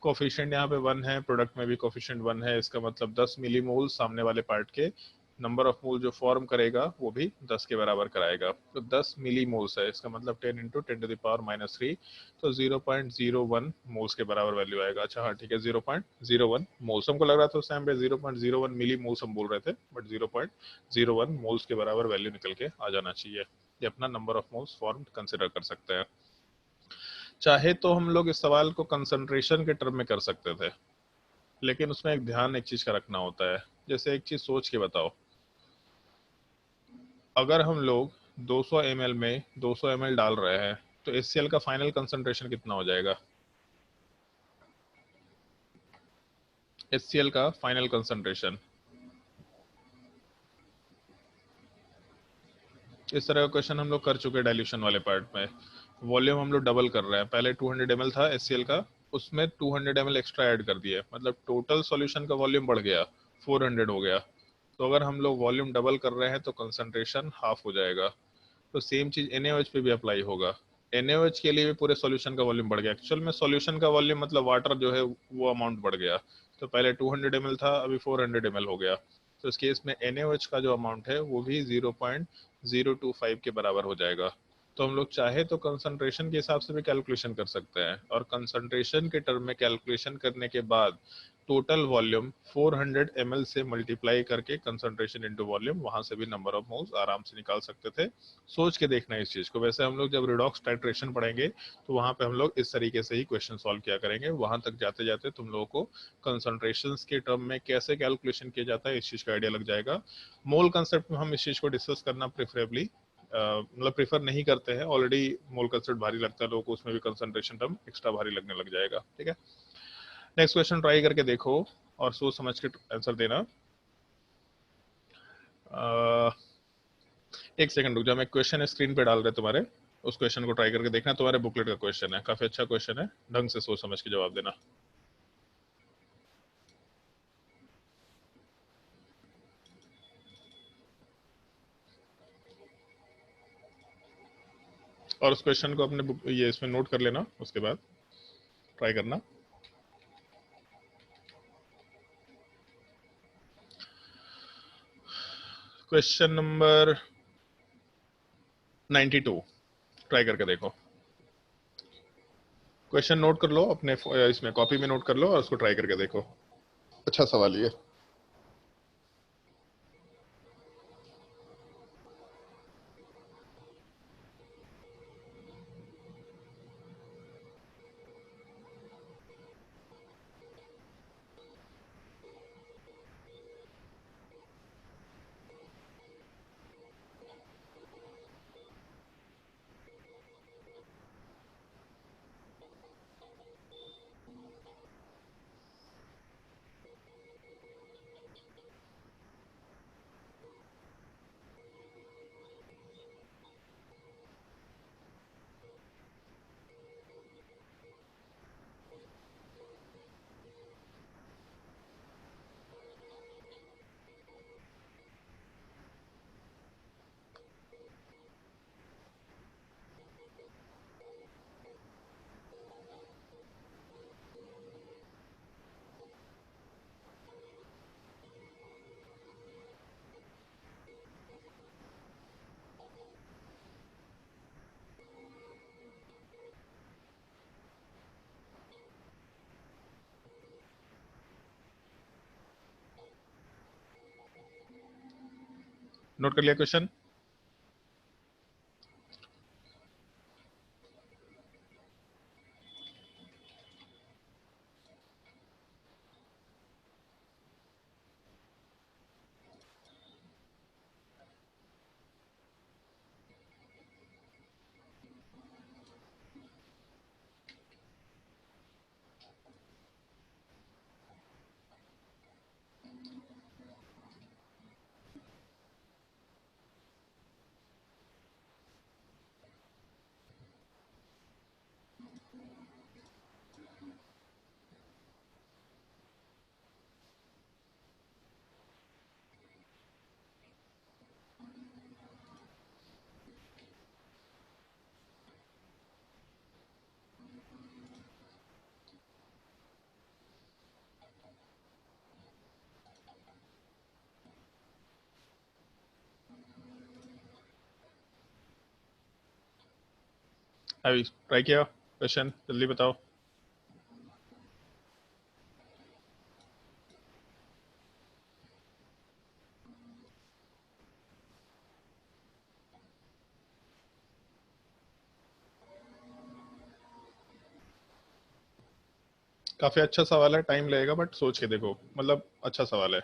S1: कोफिशिएंट यहाँ पे 1 है, प्रोडक्ट में भी कोफिशिएंट 1 है। इसका मतलब 10 मिली मोल सामने वाले पार्ट के नंबर ऑफ मोल जो फॉर्म करेगा वो भी 10 के बराबर कराएगा। तो 10 मिली मोल्स है, इसका मतलब 10 इंटू 10⁻⁻3, तो 0.01 मोल्स के बराबर वैल्यू आएगा। अच्छा हाँ ठीक है, 0.01 मोल्स। हमको लग रहा था उस टाइम पे 0.01 मिली मोल्स हम बोल रहे थे, बट 0.01 मोल्स के बराबर वैल्यू निकल के आ जाना चाहिए। ये अपना number of moles form consider कर सकते हैं। चाहे तो हम लोग इस सवाल को कंसंट्रेशन के टर्म में कर सकते थे, लेकिन उसमें एक ध्यान एक चीज का रखना होता है। जैसे एक चीज सोच के बताओ, अगर हम लोग 200 ml में 200 ml डाल रहे हैं तो HCl का फाइनल कंसंट्रेशन कितना हो जाएगा? HCl का फाइनल कंसंट्रेशन इस तरह का क्वेश्चन हम लोग कर चुके हैं डाइल्यूशन वाले पार्ट में। वॉल्यूम हम लोग डबल कर रहे हैं, पहले 200 ml था HCl का, उसमें 200 ml एक्स्ट्रा ऐड कर दिया, मतलब टोटल सॉल्यूशन का वॉल्यूम बढ़ गया, 400 हो गया। तो अगर हम लोग वॉल्यूम डबल कर रहे हैं तो कंसंट्रेशन हाफ हो जाएगा। तो सेम चीज NaOH पे भी अप्लाई होगा। NaOH के लिए भी पूरे सॉल्यूशन का वॉल्यूम बढ़ गया। एक्चुअल में सॉल्यूशन का वॉल्यूम मतलब वाटर जो है वो अमाउंट बढ़ गया। तो पहले 200 ml था, अभी 400 ml हो गया। तो इस केस में NaOH का जो अमाउंट है वो भी 0.025 के बराबर हो जाएगा। तो हम लोग चाहे तो कंसंट्रेशन के हिसाब से भी कैलकुलेशन कर सकते हैं, और कंसंट्रेशन के टर्म में कैलकुलेशन करने के बाद टोटल वॉल्यूम 400 ml से मल्टीप्लाई करके कंसंट्रेशन इनटू वॉल्यूम, वहां से भी नंबर ऑफ मोल्स आराम से निकाल सकते थे। सोच के देखना इस चीज को। वैसे हम लोग जब रिडॉक्स टाइट्रेशन पढ़ेंगे तो वहां पे हम लोग इस तरीके से ही क्वेश्चन सॉल्व किया करेंगे। वहां तक जाते जाते तुम लोगों को कंसंट्रेशंस के टर्म में कैसे कैलकुलेशन किया जाता है इस चीज का आइडिया लग जाएगा। मोल कंसेप्ट में हम इस चीज को डिस्कस करना प्रेफरेबली मतलब प्रेफर नहीं करते हैं, ऑलरेडी मोल कंसेप्ट भारी लगता है लोगों को, उसमें भी कंसंट्रेशन टर्म एक्स्ट्रा भारी लगने लग जाएगा। ठीक है, नेक्स्ट क्वेश्चन ट्राई करके देखो और सोच समझ के आंसर देना। एक सेकंड रुक जाओ, मैं क्वेश्चन स्क्रीन पे डाल रहे तुम्हारे, उस क्वेश्चन को ट्राई करके देखना। तुम्हारे बुकलेट का क्वेश्चन है, काफी अच्छा क्वेश्चन है, ढंग से सोच समझ के जवाब देना। और उस क्वेश्चन को अपने बुक ये इसमें नोट कर लेना, उसके बाद ट्राई करना। क्वेश्चन नंबर 92 ट्राई करके देखो। क्वेश्चन नोट कर लो अपने इसमें कॉपी में नोट कर लो और उसको ट्राई करके देखो। अच्छा सवाल ये। नोट कर लिया क्वेश्चन? अभी ट्राई किया क्वेश्चन? जल्दी बताओ। काफी अच्छा सवाल है, टाइम लगेगा बट सोच के देखो, मतलब अच्छा सवाल है।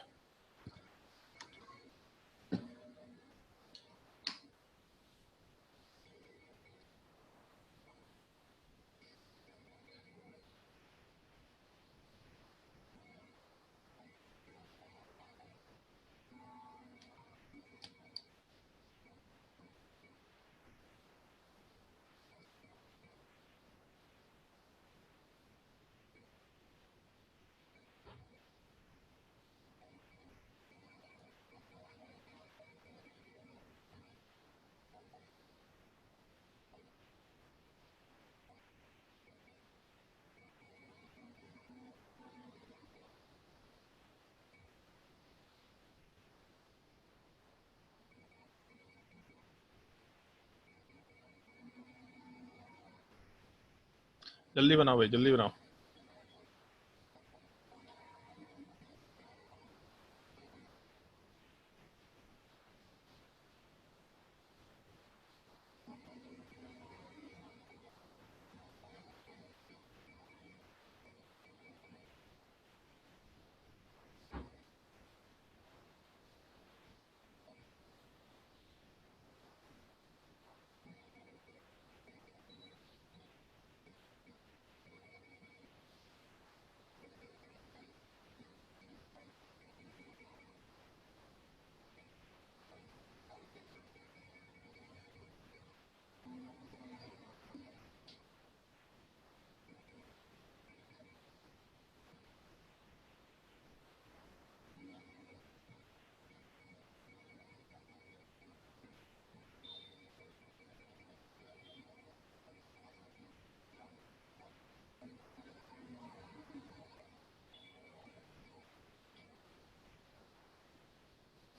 S1: जल्दी बनाओ भाई, जल्दी बनाओ।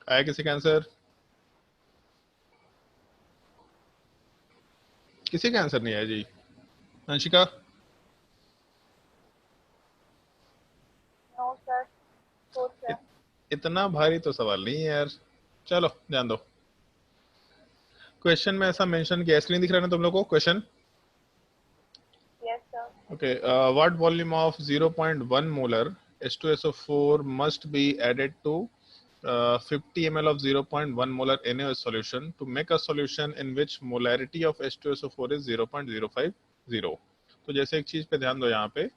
S1: आया किसी का आंसर? किसी का आंसर नहीं आया जी। अंशिका?
S3: नो सर, सोच रहे
S1: इत,
S3: हैं।
S1: इतना भारी तो सवाल नहीं है यार, चलो ध्यान दो। क्वेश्चन में ऐसा मेंशन किया, स्क्रीन दिख रहा है ना तुम लोग को question?
S3: Yes sir.
S1: Okay, what volume of 0.1 molar H2SO4 must be added to 50 ml of 0.1 molar NaOH solution to make a solution in which molarity of H2SO4 is 0.050? तो जैसे एक चीज पे ध्यान दो यहाँ पे,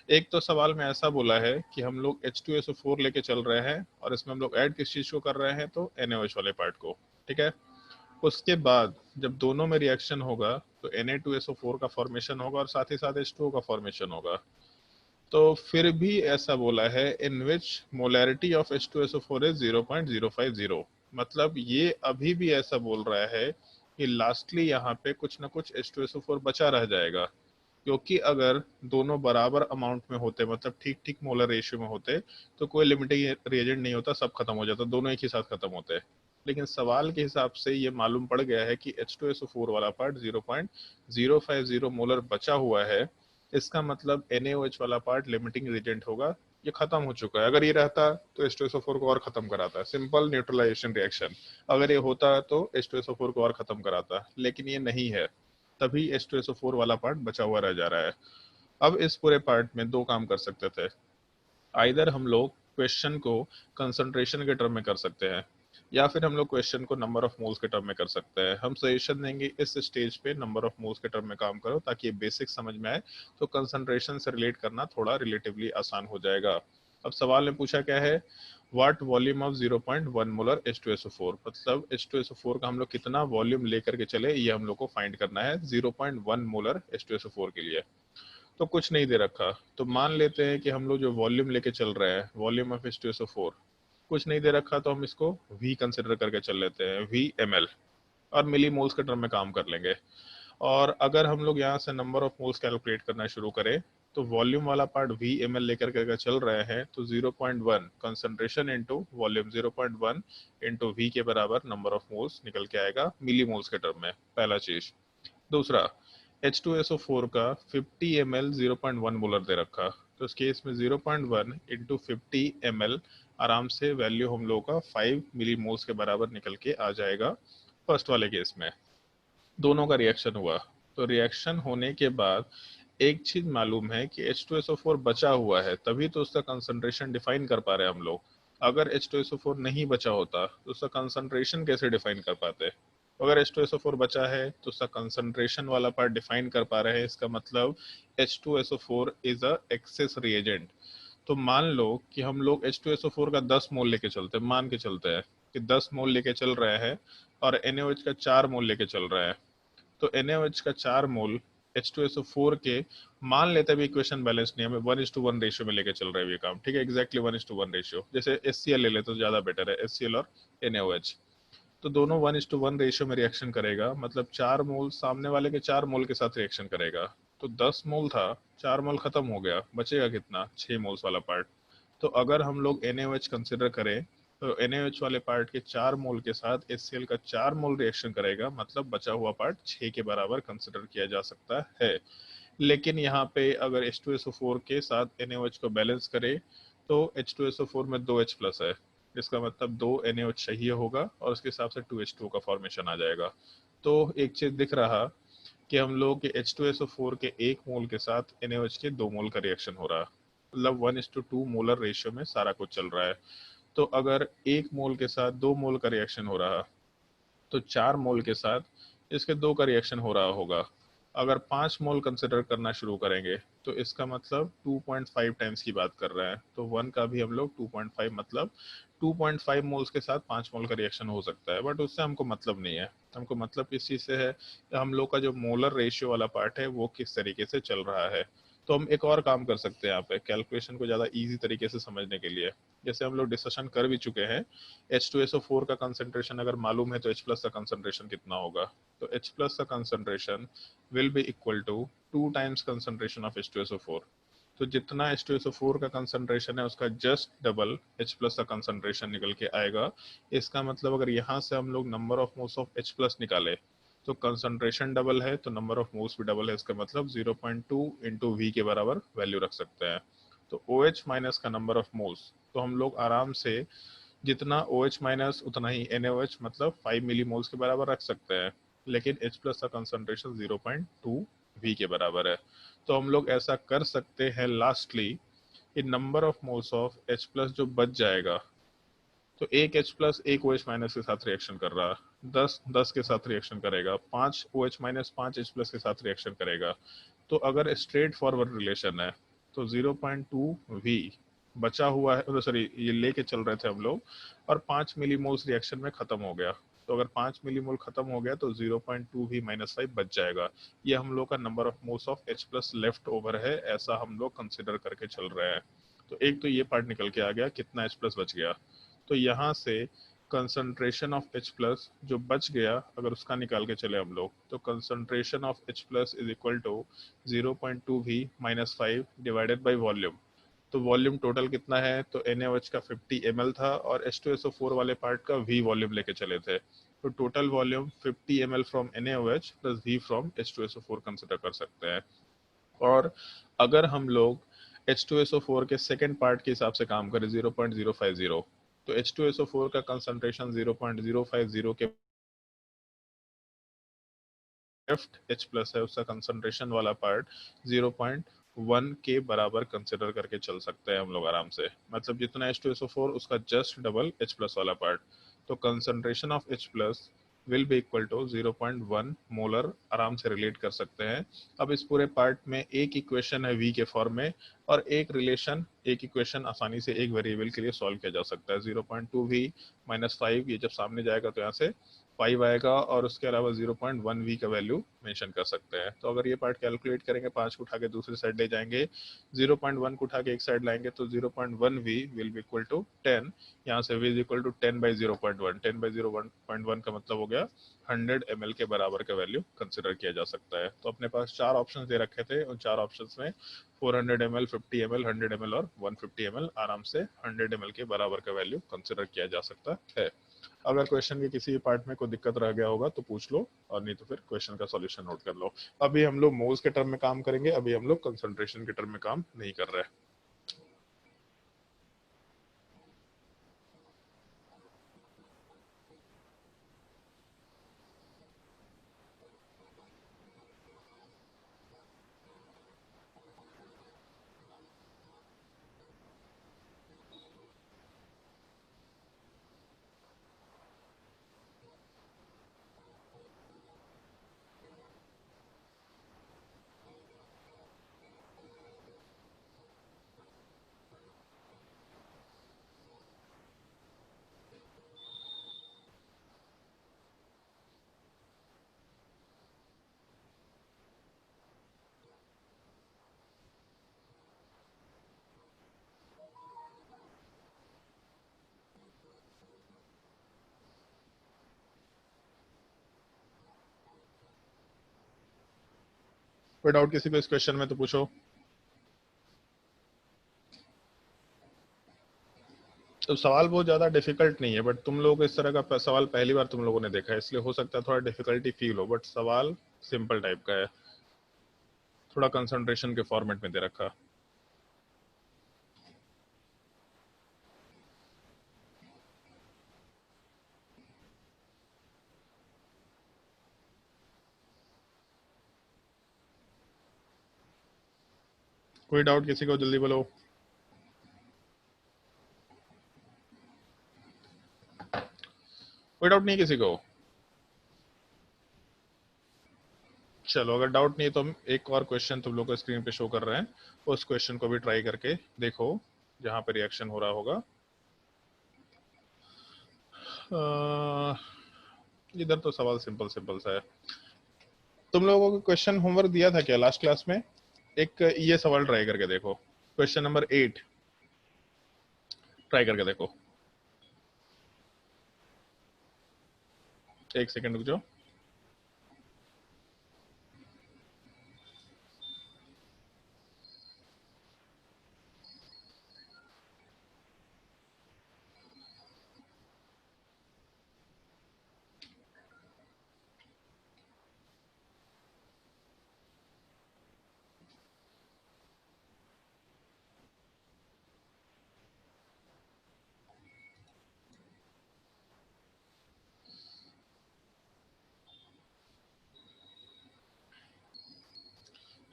S1: एक तो सवाल में ऐसा बोला है कि हम लोग H2SO4 लेके चल रहे हैं और इसमें हम लोग ऐड किस चीज को कर रहे हैं, तो NaOH वाले पार्ट को, ठीक है। उसके बाद जब दोनों में रिएक्शन होगा तो Na2SO4 का फॉर्मेशन होगा और साथ ही साथ H2O का फॉर्मेशन होगा। तो फिर भी ऐसा बोला है इन विच मोलैरिटी ऑफ H2SO4 इज 0.050, मतलब ये अभी भी ऐसा बोल रहा है कि लास्टली यहाँ पे कुछ ना कुछ H2SO4 बचा रह जाएगा, क्योंकि अगर दोनों बराबर अमाउंट में होते, मतलब ठीक ठीक मोलर रेशियो में होते, तो कोई लिमिटिंग रिएजेंट नहीं होता, सब खत्म हो जाता, दोनों एक ही साथ खत्म होते। लेकिन सवाल के हिसाब से ये मालूम पड़ गया है कि H2SO4 वाला पार्ट 0.050 मोलर बचा हुआ है, इसका मतलब NaOH वाला पार्ट लिमिटिंग रिएजेंट होगा, ये खत्म हो चुका है। अगर ये रहता तो H2SO4 को और खत्म कराता है, सिंपल न्यूट्रलाइजेशन रिएक्शन। अगर ये होता तो H2SO4 को और खत्म कराता, लेकिन ये नहीं है, तभी H2SO4 वाला पार्ट बचा हुआ रह जा रहा है। अब इस पूरे पार्ट में दो काम कर सकते थे। आइदर हम लोग क्वेश्चन को कंसंट्रेशन के टर्म में कर सकते हैं, या फिर हम लोग क्वेश्चन को नंबर ऑफ मोल्स के टर्म में कर सकते हैं। हम सजेशन देंगे इस स्टेज पे नंबर ऑफ मोल्स के टर्म में काम करो, ताकि ये बेसिक समझ में आए, तो कंसंट्रेशन से रिलेट करना थोड़ा रिलेटिवली आसान हो जाएगा। अब सवाल में पूछा क्या है, what volume of 0.1 molar H2SO4, मतलब H2SO4 का हम लोग कितना वॉल्यूम लेकर के चले, ये हम लोग को फाइंड करना है 0.1 मोलर H2SO4 के लिए। तो कुछ नहीं दे रखा, तो मान लेते हैं कि हम लोग जो वॉल्यूम लेके चल रहे हैं, वॉल्यूम ऑफ H2SO4 कुछ नहीं दे रखा, तो हम इसको V कंसिडर करके चल लेते हैं, V ml, और मिली मोल्स के टर्म में काम कर लेंगे। और अगर हम लोग यहाँ से नंबर ऑफ मोल्स कैलकुलेट करना शुरू करें, तो वॉल्यूम वाला पार्ट V ml लेकर के चल रहे हैं, तो 0.1 concentration into volume 0.1 into V के बराबर नंबर ऑफ मोल्स निकल के आएगा मिली मोल्स के टर्म में, पहला चीज। दूसरा, H2SO4 का 50 ml 0.1 मोलर दे रखा, तो इस केस में 0.1 इंटू 50 ml आराम से वैल्यू हम लोग का 5 मिली मोल्स के बराबर निकल के आ जाएगा फर्स्ट वाले केस में। दोनों का रिएक्शन हुआ, तो रिएक्शन होने के बाद एक चीज मालूम है कि H2SO4 बचा हुआ है, तभी तो उसका कंसंट्रेशन डिफाइन कर पा रहे हैं हम लोग। अगर H2SO4 नहीं बचा होता तो उसका कंसंट्रेशन कैसे डिफाइन कर पाते। अगर H2SO4 बचा है तो उसका कंसंट्रेशन वाला पार्ट डिफाइन कर पा रहे हैं, इसका मतलब H2SO4 is a access reagent. तो मान लो कि हम लोग H2SO4 का 10 मोल लेके चलते हैं, मान के चलते हैं कि 10 मोल लेके चल रहे हैं और NaOH का 4 मोल लेके चल रहा है, तो NaOH का 4 मोल H2SO4 के, मान लेते हैं इक्वेशन बैलेंस नहीं, हमें 1:1 रेशियो में लेके चल रहे हैं ये काम, ठीक है, एग्जैक्टली 1:1 रेशियो। जैसे HCl ले ले तो ज्यादा बेटर है, HCl और NaOH, तो दोनों 1:1 रेशियो में रिएक्शन करेगा, मतलब 4 मोल सामने वाले के 4 मोल के साथ रिएक्शन करेगा। तो 10 मोल था, 4 मोल खत्म हो गया, बचेगा कितना, 6 मोल्स वाला पार्ट। तो अगर हम लोग NaOH कंसिडर करें, तो NaOH वाले पार्ट के 4 मोल के साथ HCl का 4 मोल रिएक्शन करेगा, मतलब बचा हुआ पार्ट 6 के बराबर कंसिडर किया जा सकता है। लेकिन यहाँ पे अगर H2SO4 के साथ NaOH को बैलेंस करें, तो H2SO4 में 2H प्लस है, इसका मतलब 2 NaOH चाहिए होगा, और उसके हिसाब से 2H2 का फॉर्मेशन आ जाएगा। तो एक चीज दिख रहा कि हम लोग के H2SO4 के 1 मोल के साथ NaOH के 2 मोल का रिएक्शन हो रहा है, मतलब 1:2 मोलर रेशियो में सारा कुछ चल रहा है। तो अगर 1 मोल के साथ 2 मोल का रिएक्शन हो रहा, तो 4 मोल के साथ इसके 2 का रिएक्शन हो रहा होगा। अगर 5 मोल कंसिडर करना शुरू करेंगे, तो इसका मतलब 2.5 टाइम्स की बात कर रहे हैं, तो 1 का भी हम लोग 2.5, मतलब 2.5 मोल्स के साथ 5 मोल का रिएक्शन हो सकता है, बट उससे हमको मतलब नहीं है। हमको मतलब किस चीज से है, हम लोग का जो मोलर रेशियो वाला पार्ट है वो किस तरीके से चल रहा है। तो हम एक और काम कर सकते हैं यहाँ पे कैलकुलेशन को ज्यादा इजी तरीके से समझने के लिए। जैसे हम लोग डिस्कशन कर भी चुके हैं, H2SO4 का कंसंट्रेशन अगर मालूम है तो H प्लस का कंसंट्रेशन कितना होगा, तो H प्लस का concentration will be equal to 2 times concentration of H2SO4। तो जितना H2SO4 का कंसंट्रेशन है उसका जस्ट डबल H प्लस का कंसंट्रेशन निकल के आएगा। इसका मतलब अगर यहाँ से हम लोग number of moles of H plus निकाले, तो कंसंट्रेशन डबल है तो नंबर ऑफ मोल्स भी डबल है, इसका मतलब 0.2 इंटू V के बराबर वैल्यू रख सकते हैं। तो OH माइनस का नंबर ऑफ मोल्स, तो हम लोग आराम से जितना OH माइनस उतना ही NaOH, मतलब 5 मिली मोल्स के बराबर रख सकते हैं, लेकिन H प्लस का कंसंट्रेशन 0.2 V के बराबर है। तो हम लोग ऐसा कर सकते हैं lastly, in number of moles of H plus जो बच जाएगा, तो एक H प्लस एक OH माइनस के साथ रिएक्शन कर रहा, 10 के साथ रिएक्शन करेगा, 5 OH माइनस 5 H प्लस के साथ रिएक्शन करेगा। तो अगर स्ट्रेट फॉरवर्ड रिलेशन है, तो 0.2 V बचा हुआ है, सॉरी ये लेके चल रहे थे हम लोग, और 5 मिलीमोल्स रिएक्शन में खत्म हो गया। तो अगर 5 मिलीमोल खत्म हो गया तो 0.2 V माइनस 5 बच जाएगा। ये हम लोग का number of moles of H plus left over है, ऐसा हम लोग कंसिडर करके चल रहे हैं। तो एक तो ये पार्ट निकल के आ गया, कितना H प्लस बच गया। तो यहाँ से कंसंट्रेशन ऑफ H प्लस जो बच गया, अगर उसका निकाल के चले हम लोग, तो concentration of H plus is equal to 0.2 V minus 5 divided by volume. तो वॉल्यूम टोटल कितना है, तो NaOH का 50 ml था और H2SO4 वाले पार्ट का V वॉल्यूम लेके चले थे, तो total volume 50 ml from NaOH plus V from H2SO4 consider कर सकते हैं। और अगर हम लोग H2SO4 के सेकेंड पार्ट के हिसाब से काम करे 0.050, तो H2SO4 का कंसंट्रेशन 0.050 के लेफ्ट H प्लस है, उसका कंसंट्रेशन वाला पार्ट 0.1 के बराबर कंसिडर करके चल सकते हैं हम लोग आराम से। मतलब जितना H2SO4 उसका जस्ट डबल H प्लस वाला पार्ट, तो concentration of H plus will be equal to 0.1 molar, आराम से रिलेट कर सकते हैं। अब इस पूरे पार्ट में एक इक्वेशन है V के फॉर्म में और एक रिलेशन, एक इक्वेशन आसानी से एक वेरिएबल के लिए सॉल्व किया जा सकता है। 0.2V माइनस 5, ये जब सामने जाएगा तो यहाँ से 5 आएगा और उसके अलावा 0.1V का वैल्यू मेंशन कर सकते हैं। तो अगर ये पार्ट कैलकुलेट करेंगे, 5 को उठा के दूसरी साइड ले जाएंगे, 0.1 को उठा के एक साइड लाएंगे तो 0.1V will be equal to 10। यहाँ से V is equal to 10 by 0.1, 10 by 0.1 का मतलब हो गया 100 ml के बराबर का वैल्यू कंसिडर किया जा सकता है। तो अपने पास 4 ऑप्शन दे रखे थे, उन 4 ऑप्शंस में 400 ml, 50 ml, 100 ml और 150 ml आराम से 100 ml के बराबर का वैल्यू कंसिडर किया जा सकता है। अगर क्वेश्चन के किसी पार्ट में कोई दिक्कत रह गया होगा तो पूछ लो, और नहीं तो फिर क्वेश्चन का सॉल्यूशन नोट कर लो। अभी हम लोग मोल्स के टर्म में काम करेंगे, अभी हम लोग कंसंट्रेशन के टर्म में काम नहीं कर रहे हैं। कोई डाउट किसी को इस क्वेश्चन में तो पूछो। तो सवाल बहुत ज्यादा डिफिकल्ट नहीं है, बट तुम लोग इस तरह का सवाल पहली बार तुम लोगों ने देखा है, इसलिए हो सकता है थोड़ा डिफिकल्टी फील हो, बट सवाल सिंपल टाइप का है, थोड़ा कंसंट्रेशन के फॉर्मेट में दे रखा। कोई डाउट किसी को, जल्दी बोलो। कोई डाउट नहीं किसी को? चलो, अगर डाउट नहीं है तो हम एक और क्वेश्चन तुम लोग को स्क्रीन पे शो कर रहे हैं, उस क्वेश्चन को भी ट्राई करके देखो जहां पे रिएक्शन हो रहा होगा। इधर तो सवाल सिंपल सिंपल सा है। तुम लोगों को क्वेश्चन होमवर्क दिया था क्या लास्ट क्लास में? एक ये सवाल ट्राई करके देखो, क्वेश्चन नंबर 8 ट्राई करके देखो। एक सेकंड रुक जाओ।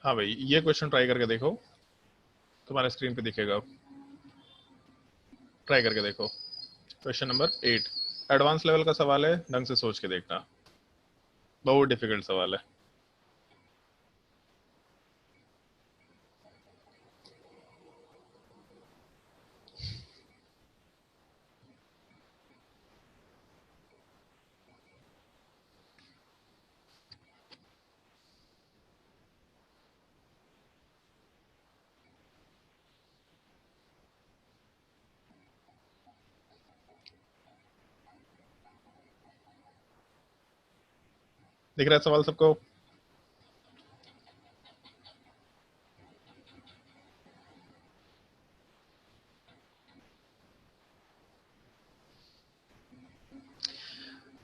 S1: हाँ भाई, ये क्वेश्चन ट्राई करके देखो, तुम्हारे स्क्रीन पे दिखेगा, ट्राई करके देखो। क्वेश्चन नंबर 8 एडवांस लेवल का सवाल है, ढंग से सोच के देखना, बहुत डिफिकल्ट सवाल है। दिख रहा है सवाल सबको?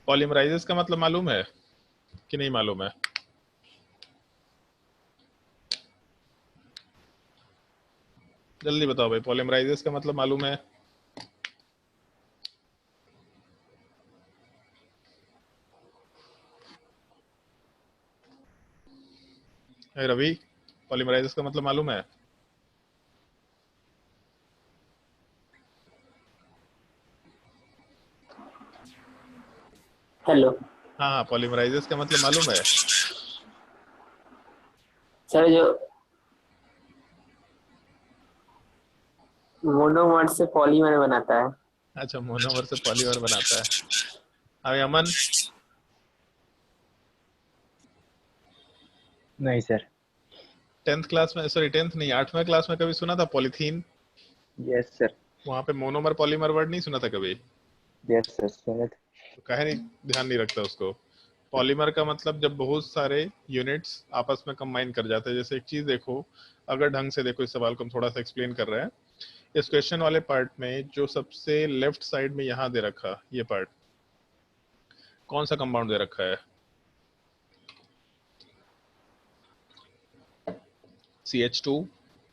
S1: पॉलीमराइजेस का मतलब मालूम है कि नहीं मालूम है? जल्दी बताओ भाई, पॉलीमराइजेस का मतलब मालूम है? रवि, पॉलीमराइजेस का मतलब मालूम है?
S2: हेलो
S1: हाँ हाँ, पॉलीमराइजेस का मतलब मालूम है?
S2: सर, जो मोनोमर से पॉलीमर बनाता है।
S1: अच्छा, मोनोमर से पॉलीमर बनाता है। अभी अमन,
S5: नहीं सर।
S1: 10th क्लास में, सॉरी 10th नहीं, 8वें क्लास में कभी सुना था पॉलीथीन?
S5: Yes sir.
S1: वहां पे मोनोमर पॉलीमर वर्ड नहीं सुना था कभी?
S5: यस सर, सुने थे।
S1: तो काहे नहीं ध्यान नहीं रखता उसको? पॉलीमर का मतलब जब बहुत सारे यूनिट्स आपस में कंबाइन कर जाते हैं। जैसे एक चीज देखो, अगर ढंग से देखो, इस सवाल को हम थोड़ा सा एक्सप्लेन कर रहे हैं। इस क्वेश्चन वाले पार्ट में जो सबसे लेफ्ट साइड में यहाँ दे रखा ये पार्ट, कौन सा कंपाउंड दे रखा है? CH2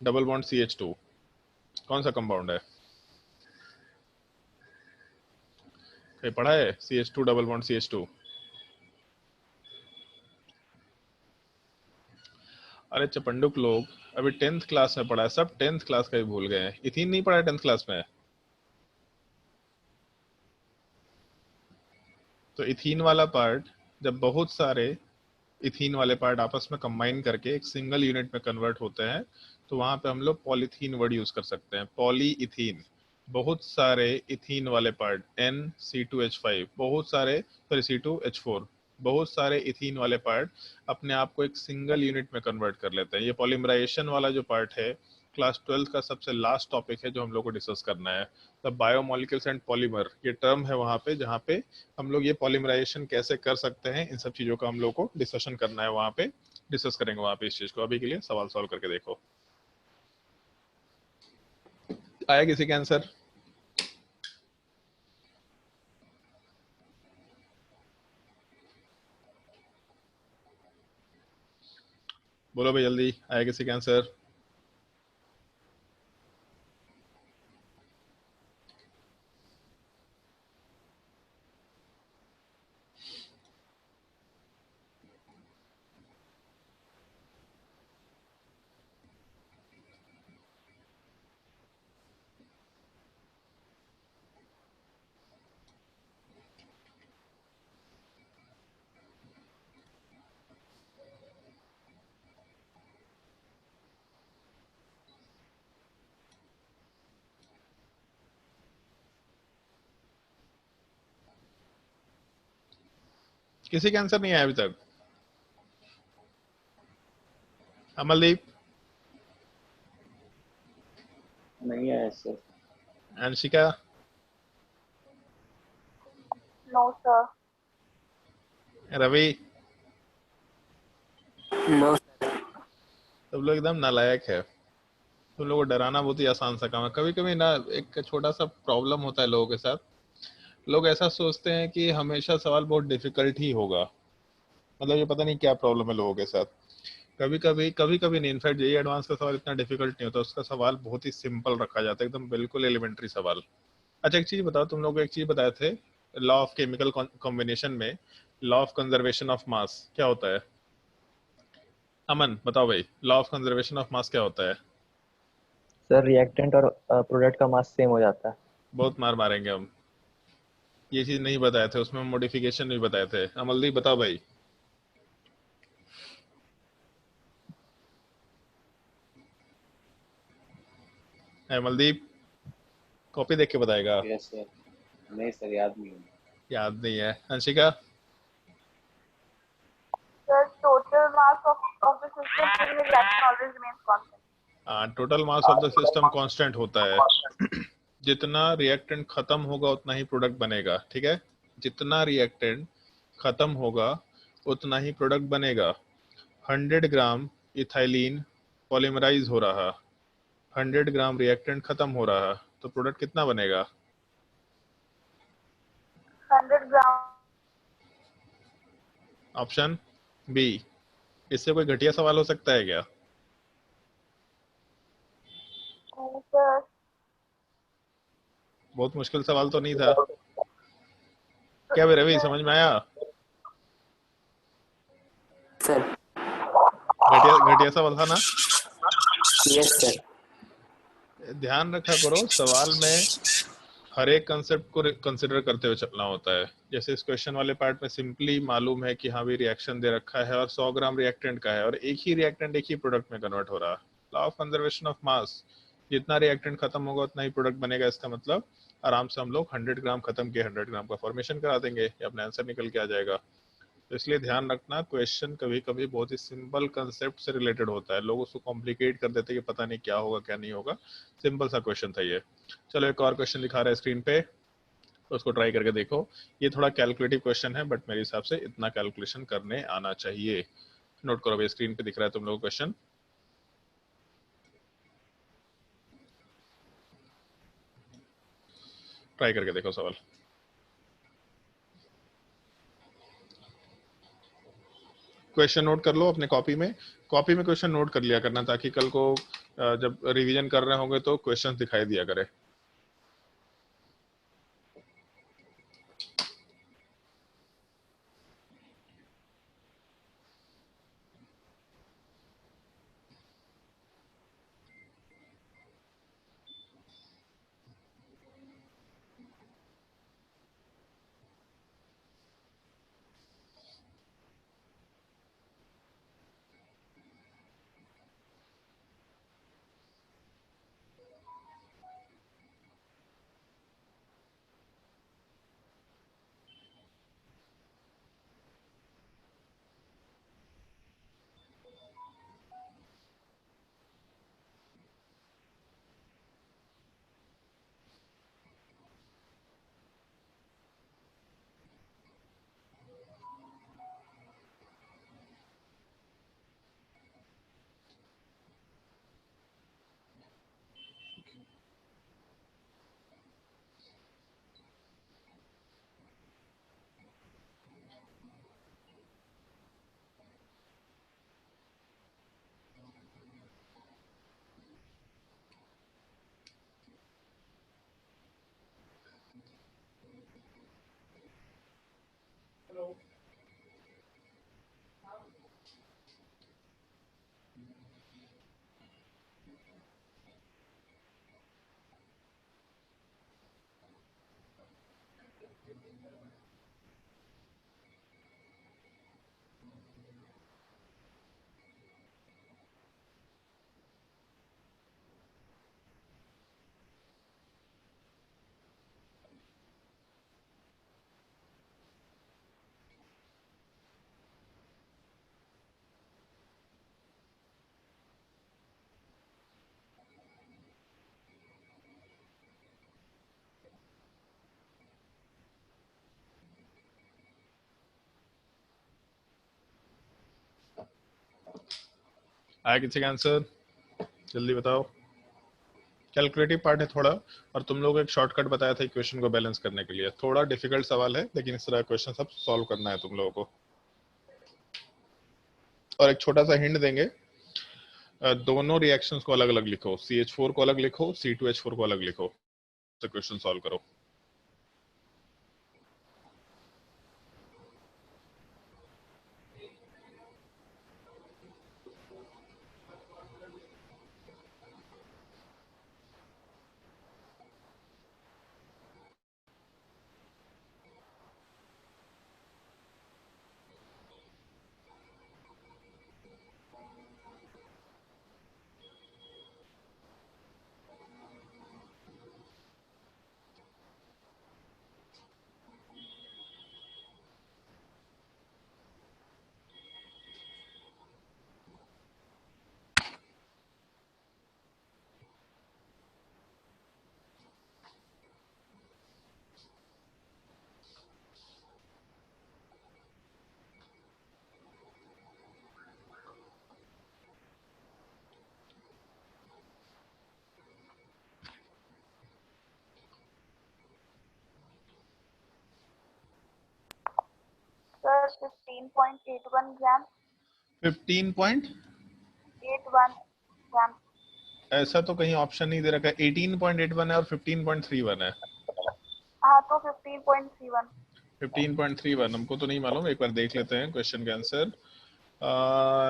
S1: डबल बॉन्ड CH2, कौन सा कंपाउंड है? कहीं पढ़ा है CH2 डबल बॉन्ड CH2? अरे चपंडुक लोग, अभी 10th क्लास में पढ़ा है, सब 10th क्लास का ही भूल गए हैं। इथीन नहीं पढ़ा है 10th क्लास में? तो इथीन वाला पार्ट, जब बहुत सारे इथीन वाले पार्ट आपस में कंबाइन करके एक सिंगल यूनिट में कन्वर्ट होते हैं, तो वहां पे हम लोग पॉलीथीन वर्ड यूज कर सकते हैं। पॉली इथीन, बहुत सारे इथीन वाले पार्ट, NC2H5, बहुत सारे, सॉरी C2H4, बहुत सारे इथीन वाले पार्ट अपने आप को एक सिंगल यूनिट में कन्वर्ट कर लेते हैं। ये पॉलीमराइजेशन वाला जो पार्ट है, क्लास 12 का सबसे लास्ट टॉपिक है जो हम लोग को डिस्कस करना है। द बायोमोलिक्यूल्स एंड पॉलीमर, ये टर्म है वहां पे जहाँ पे हम लोग ये पॉलीमराइजेशन कैसे कर सकते हैं, इन सब चीजों का हम लोग को डिस्कशन करना है। वहां पे डिस्कस करेंगे वहां पे इस चीज को। अभी के लिए सवाल सॉल्व करके देखो। आया किसी का आंसर? बोलो भाई जल्दी, आया किसी का आंसर? किसी का आंसर नहीं आया अभी तक? अमलदीप,
S4: नहीं आया sir.
S1: Anshika,
S3: No, sir.
S1: Ravi,
S2: no.
S1: सब लोग एकदम नालायक है। तुम लोगों को डराना बहुत ही आसान सा काम है। कभी कभी ना एक छोटा सा प्रॉब्लम होता है लोगों के साथ। लोग ऐसा सोचते हैं कि हमेशा सवाल बहुत डिफिकल्ट ही होगा। मतलब ये पता नहीं क्या प्रॉब्लम है लोगों के साथ। कभी कभी नहीं, इनफैक्ट जेई एडवांस का सवाल इतना डिफिकल्ट नहीं होता, उसका सवाल बहुत ही सिंपल रखा जाता है, एकदम बिल्कुल एलिमेंट्री सवाल। अच्छा एक चीज बताओ, तुम लोग एक चीज बताए थे, लॉ ऑफ केमिकल कॉम्बिनेशन में law of conservation of mass क्या होता है? अमन बताओ भाई, law of conservation of mass क्या होता है?
S5: सर, रिएक्टेंट और प्रोडक्ट का मास सेम हो जाता है।
S1: बहुत मार मारेंगे हम। ये चीज नहीं बताए थे, उसमें मॉडिफिकेशन भी बताए थे। अमलदीप बताओ भाई। अमलदीप कॉपी देख के बताएगा?
S4: Yes sir. नहीं सर, याद नहीं है।
S1: याद नहीं है। Anshika?
S3: The total mass of the system during the reaction always remains constant.
S1: Total mass of the system constant होता है। जितना रिएक्टेंट खत्म होगा उतना ही प्रोडक्ट बनेगा, ठीक है? जितना रिएक्टेंट खत्म होगा उतना ही प्रोडक्ट बनेगा। 100 ग्राम इथाइलिन पॉलीमराइज हो रहा, 100 ग्राम रिएक्टेंट खत्म हो रहा, तो प्रोडक्ट कितना बनेगा?
S3: 100 gram.
S1: Option B. इससे कोई घटिया सवाल हो सकता है क्या?
S3: सर
S1: बहुत मुश्किल सवाल तो नहीं था क्या भी रवि, समझ में आया?
S2: सर
S1: घटिया घटिया सवाल था ना?
S2: Yes sir.
S1: ध्यान रखा करो सवाल में हर एक कंसेप्ट को कंसिडर करते हुए चलना होता है। जैसे इस क्वेश्चन वाले पार्ट में सिंपली मालूम है कि हाँ भी रिएक्शन दे रखा है और 100 ग्राम रिएक्टेंट का है और एक ही रिएक्टेंट एक ही प्रोडक्ट में कन्वर्ट हो रहा है। Law of conservation of mass, जितना रिएक्टेंट खत्म होगा उतना ही प्रोडक्ट बनेगा। इसका मतलब आराम से हम लोग 100 ग्राम खत्म किए 100 ग्राम का फॉर्मेशन करा देंगे, या अपना आंसर निकल के आ जाएगा। तो इसलिए ध्यान रखना, क्वेश्चन कभी कभी बहुत ही सिंपल कंसेप्ट से रिलेटेड होता है, लोग उसको कॉम्प्लिकेट कर देते हैं कि पता नहीं क्या होगा क्या नहीं होगा। सिंपल सा क्वेश्चन था ये। चलो एक और क्वेश्चन दिखा रहा है स्क्रीन पे, तो उसको ट्राई करके देखो। ये थोड़ा कैलकुलेटिव क्वेश्चन है, बट मेरे हिसाब से इतना कैलकुलेशन करने आना चाहिए। नोट करो, भाई स्क्रीन पे दिख रहा है तुम लोगों को क्वेश्चन, ट्राई करके देखो सवाल। क्वेश्चन नोट कर लो अपने कॉपी में, कॉपी में क्वेश्चन नोट कर लिया करना, ताकि कल को जब रिवीजन कर रहे होंगे तो क्वेश्चन दिखाई दिया करे। आया किसी का आंसर? जल्दी बताओ। कैलकुलेटिव पार्ट है थोड़ा, और तुम लोग एक शॉर्टकट बताया था इक्वेशन को बैलेंस करने के लिए। थोड़ा डिफिकल्ट सवाल है, लेकिन इस तरह क्वेश्चन सब सॉल्व करना है तुम लोगों को। और एक छोटा सा हिंट देंगे, दोनों रिएक्शंस को अलग अलग लिखो, CH4 को अलग लिखो, C2H4 को अलग लिखो, तो क्वेश्चन सॉल्व करो।
S3: सर 15.81 ग्राम
S1: 15.81
S3: ग्राम
S1: ऐसा तो कहीं ऑप्शन नहीं दे रखा है। 18.81 है और 15.31 है।
S3: हाँ तो 15.31।
S1: 15.31 हमको तो नहीं मालूम, एक बार देख लेते हैं क्वेश्चन का आंसर।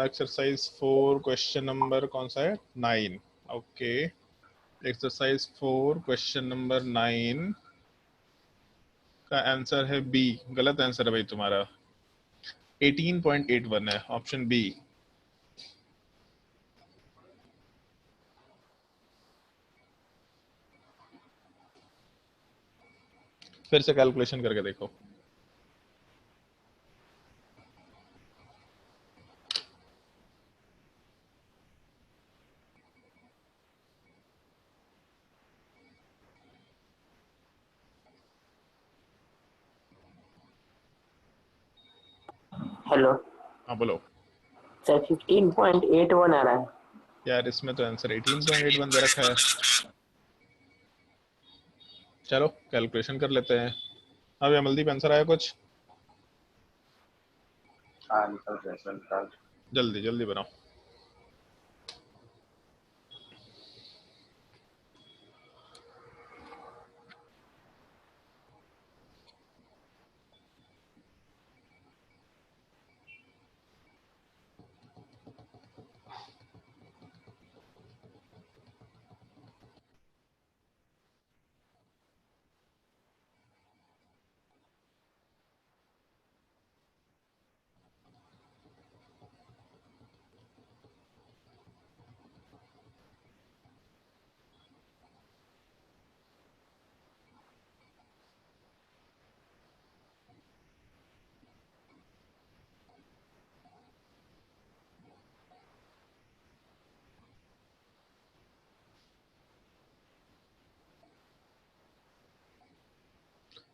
S1: एक्सरसाइज 4 क्वेश्चन नंबर कौन सा है? 9। ओके, एक्सरसाइज 4 क्वेश्चन नंबर 9 का आंसर है बी। गलत आंसर है भाई तुम्हारा, 18.81 है, ऑप्शन बी। फिर से कैलकुलेशन करके देखो।
S2: हेलो
S1: हाँ बोलो।
S2: सर, 15.81 आ रहा है।
S1: यार इसमें तो आंसर 18.81 दे रखा है। चलो कैलकुलेशन कर लेते हैं। अब अमलदीप आंसर आया कुछ?
S4: हाँ निकल गया सर, निकाल।
S1: जल्दी जल्दी बनाओ।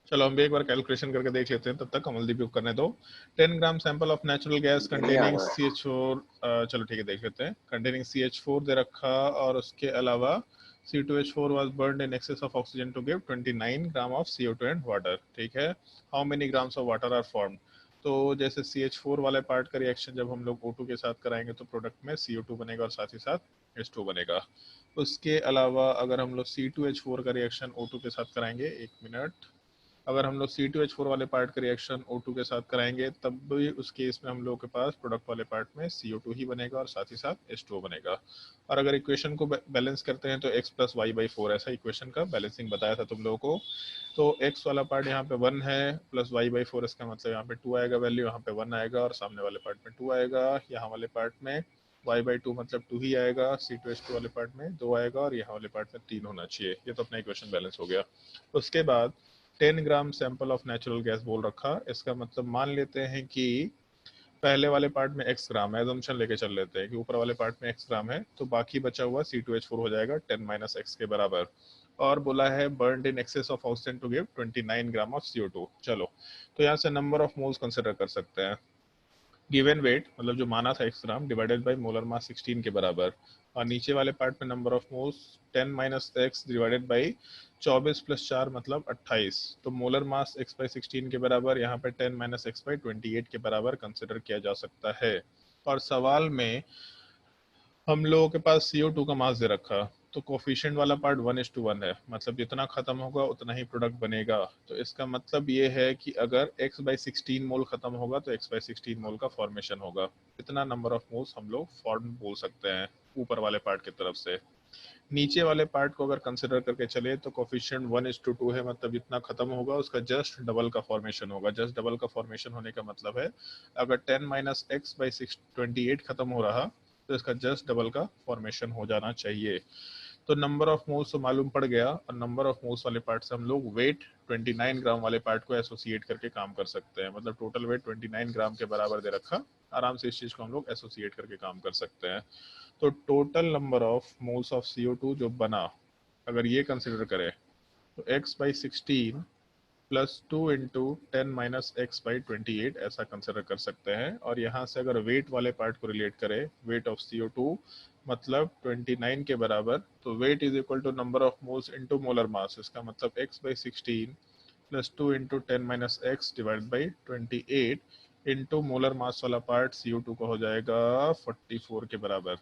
S1: चलो हम भी एक बार कैलकुलेशन करके देख लेते हैं, तब तक अमलदीप को करने दो। 10 gram sample of natural gas
S4: नहीं आ
S1: कंटेनिंग
S4: रहा है।
S1: CH4, चलो ठीक है देख लेते हैं। कंटेनिंग CH4 दे रखा, और उसके अलावा C2H4 was burned in excess of oxygen to give 29 gram of CO2 and water। ठीक है, how many grams of water are formed. तो जैसे CH4 वाले पार्ट का रिएक्शन जब हम लोग O2 के साथ कराएंगे तो प्रोडक्ट में CO2 बनेगा और साथ ही साथ H2 बनेगा। उसके अलावा अगर हम लोग C2H4 का रिएक्शन O2 के साथ कराएंगे, एक मिनट, अगर हम लोग C2H4 वाले पार्ट का रिएक्शन O2 के साथ कराएंगे तब भी उस केस में हम लोगों के पास प्रोडक्ट वाले पार्ट में CO2 ही बनेगा और साथ ही साथ H2O बनेगा। और अगर इक्वेशन को बैलेंस करते हैं तो x प्लस वाई बाई 4, ऐसा इक्वेशन का बैलेंसिंग बताया था तुम लोगों को। तो x वाला पार्ट यहाँ पे 1 है, प्लस वाई बाई 4, इसका मतलब यहाँ पे 2 आएगा वैल्यू, यहाँ पे 1 आएगा और सामने वाले पार्ट में 2 आएगा। यहाँ वाले पार्ट में y बाई 2 मतलब 2 ही आएगा, C2H2 वाले पार्ट में 2 आएगा और यहाँ वाले पार्ट में 3 होना चाहिए। ये तो अपना इक्वेशन बैलेंस हो गया। उसके बाद 10 gram sample of natural gas बोल रखा, इसका मतलब मान लेते हैं कि पहले वाले पार्ट में x ग्राम है, एजम्पशन लेके चल लेते हैं कि ऊपर वाले पार्ट में x ग्राम है, तो बाकी बचा हुआ C2H4 हो जाएगा 10 माइनस x के बराबर। और बोला है burned in excess of oxygen to give 29 gram of CO2। चलो तो यहाँ से नंबर ऑफ मोल्स कंसिडर कर सकते हैं। गिवन वेट मतलब जो माना था x gram divided by molar mass 16 के बराबर, और नीचे वाले पार्ट में number of moles 10 minus x divided by 24 plus 4 मतलब 28। तो मोलर मास x बाई 16 के बराबर, यहाँ पे 10 माइनस x बाई 28 के बराबर कंसिडर किया जा सकता है। और सवाल में हम लोगों के पास CO2 का मास दे रखा, तो कोफिशिएंट वाला पार्ट 1:1 है, मतलब जितना खत्म होगा उतना ही प्रोडक्ट बनेगा। तो इसका मतलब ये है कि अगर x बाई 16 मोल खत्म होगा तो x बाई 16 मोल का फॉर्मेशन होगा। इतना नंबर ऑफ मोल्स हम लोग फॉर्म बोल सकते हैं ऊपर वाले पार्ट की तरफ से। नीचे वाले पार्ट को अगर कंसिडर करके चले तो कोफिशिएंट 1:2 है, मतलब जितना खत्म होगा उसका जस्ट डबल का फॉर्मेशन होगा। जस्ट डबल का फॉर्मेशन होने का मतलब है अगर 10 माइनस एक्स बाई 28 खत्म हो रहा तो इसका जस्ट डबल का फॉर्मेशन हो जाना चाहिए। तो नंबर ऑफ मोल्स तो मालूम पड़ गया, और नंबर ऑफ मोल्स वाले पार्ट से हम लोग वेट 29 ग्राम वाले पार्ट को एसोसिएट करके काम कर सकते हैं। मतलब टोटल वेट 29 ग्राम के बराबर दे रखा, आराम से इस चीज को हम लोग एसोसिएट करके काम कर सकते हैं। तो total number of moles of CO2 जो बना, अगर ये कंसिडर करें तो x by 16 plus 2 into 10 minus x by 28 ऐसा कंसिडर कर सकते हैं। और यहाँ से अगर वेट वाले पार्ट को रिलेट करें, वेट ऑफ CO2 मतलब 29 के बराबर, तो weight is equal to number of moles into molar mass. इसका मतलब x by 16 plus 2 into 10 minus x divide by 28 into molar mass वाला पार्ट CO2 का हो जाएगा 44 के बराबर।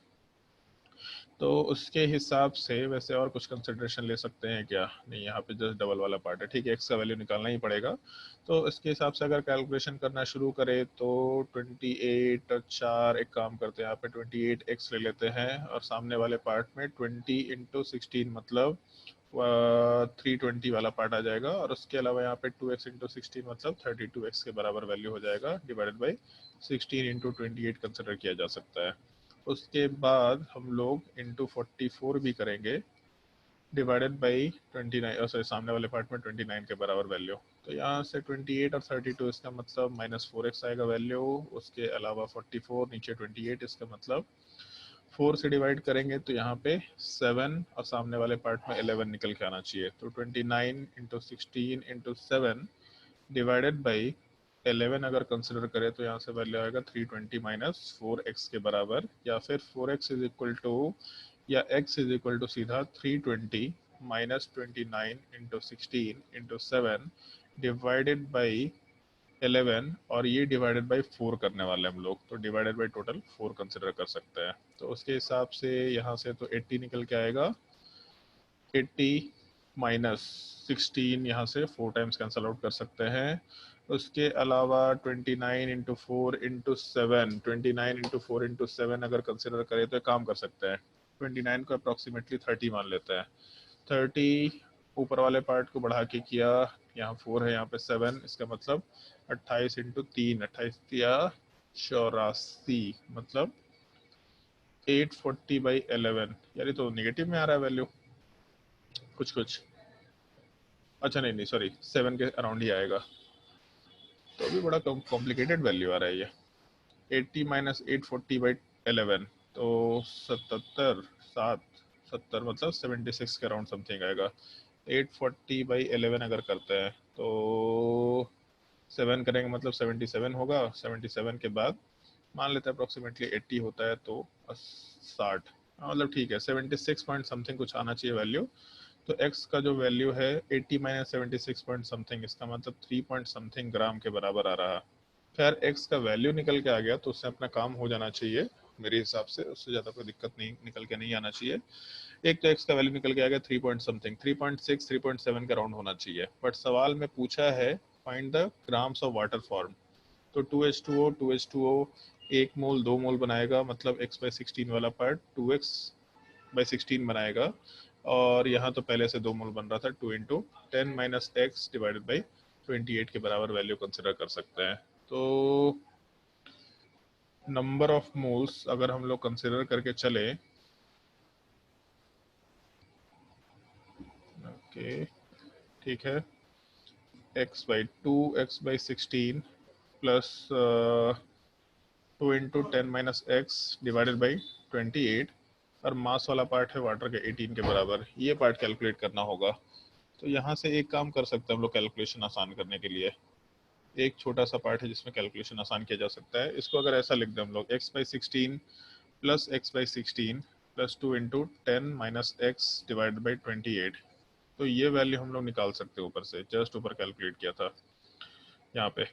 S1: तो उसके हिसाब से वैसे और कुछ कंसिडरेशन ले सकते हैं क्या? नहीं, यहाँ पे जस्ट डबल वाला पार्ट है, ठीक है, एक्स का वैल्यू निकालना ही पड़ेगा। तो इसके हिसाब से अगर कैलकुलेशन करना शुरू करें तो 28 और 4, एक काम करते हैं यहाँ पे 28x ले लेते हैं और सामने वाले पार्ट में 20 इंटू 16 मतलब 320 वाला पार्ट आ जाएगा, और उसके अलावा यहाँ पे 2x इंटू 16 मतलब 32x के बराबर वैल्यू हो जाएगा, डिवाइडेड बाई 16 इंटू 28 कंसिडर किया जा सकता है। उसके बाद हम लोग इंटू 44 भी करेंगे, डिवाइडेड बाई 29, सॉरी सामने वाले पार्ट में 29 के बराबर वैल्यू। तो यहाँ से 28 और 32 इसका मतलब -4x आएगा वैल्यू, उसके अलावा 44 नीचे 28 इसका मतलब 4 से डिवाइड करेंगे तो यहाँ पे 7 और सामने वाले पार्ट में 11 निकल के आना चाहिए। तो 29 इंटू 16 इंटू 7 डिवाइडेड बाई 11 अगर कंसिडर करें तो यहाँ से वैल्यू आएगा 320 माइनस 4x के बराबर, या फिर 4x इज इक्वल टू, या x इज इक्वल टू सीधा 320 minus 29 into 16 into 7 divided by 11, और ये डिवाइडेड बाई 4 करने वाले हम लोग, तो डिवाइडेड बाई टोटल 4 कंसिडर कर सकते हैं। तो उसके हिसाब से यहाँ से तो 80 निकल के आएगा, 80 माइनस 16 यहाँ से 4 टाइम्स कैंसिल आउट कर सकते हैं। उसके अलावा 29 इंटू 4 इंटू 7, 29 इंटू 4 इंटू 7 अगर कंसिडर करें तो काम कर सकते हैं। 29 को अप्रॉक्सीमेटली 30 मान लेते हैं, 30 ऊपर वाले पार्ट को बढ़ा के किया, यहाँ 4 है यहाँ पे 7, इसका मतलब 28 इंटू 3, 28 या 84 मतलब 840 बाई 11। यार ये तो नेगेटिव में आ रहा है वैल्यू कुछ, अच्छा नहीं सॉरी 7 के अराउंड ही आएगा, तो अभी बड़ा कॉम्प्लिकेटेड वैल्यू आ रहा है ये। 80 माइनस 840 बाई 11 तो 77 मतलब 76 के अराउंड समथिंग आएगा। 840 बाई 11 अगर करते हैं तो 7 करेंगे मतलब 77 होगा, 77 के बाद मान लेते हैं अप्रोक्सीमेटली 80 होता है तो 60, मतलब ठीक है 76 पॉइंट समथिंग कुछ आना चाहिए वैल्यू। तो x का जो वैल्यू है 80 माइनस 76 पॉइंट समथिंग, इसका मतलब 3 पॉइंट समथिंग ग्राम के बराबर आ रहा। खैर x का वैल्यू निकल के आ गया तो उससे अपना काम हो जाना चाहिए मेरे हिसाब से, उससे ज़्यादा कोई दिक्कत नहीं निकल के नहीं आना चाहिए। एक तो x का वैल्यू निकल के आ गया 3 पॉइंट समथिंग, 3.6 3.7 के अराउंड होना चाहिए, बट सवाल में पूछा है find the grams of water form. तो 2H2O एक मोल 2 मोल बनाएगा, मतलब x/16 वाला पार्ट 2x/16 बनाएगा, और यहाँ तो पहले से 2 मोल बन रहा था, 2 into 10 minus x divided by 28 के बराबर वैल्यू कंसिडर कर सकते हैं। तो नंबर ऑफ मोल्स अगर हम लोग कंसिडर करके चले, ओके ठीक है, x/2 x/16 plus 2 into 10 minus x divided by 28, और मास वाला पार्ट है वाटर के 18 के बराबर, ये पार्ट कैलकुलेट करना होगा। तो यहाँ से एक काम कर सकते हैं हम लोग कैलकुलेशन आसान करने के लिए, एक छोटा सा पार्ट है जिसमें कैलकुलेशन आसान किया जा सकता है। इसको अगर ऐसा लिख दें हम लोग x/16 plus x/16 plus 2 into 10 minus x divide by 28, तो ये वैल्यू हम लोग निकाल सकते हैं ऊपर से, जस्ट ऊपर कैलकुलेट किया था यहाँ पे।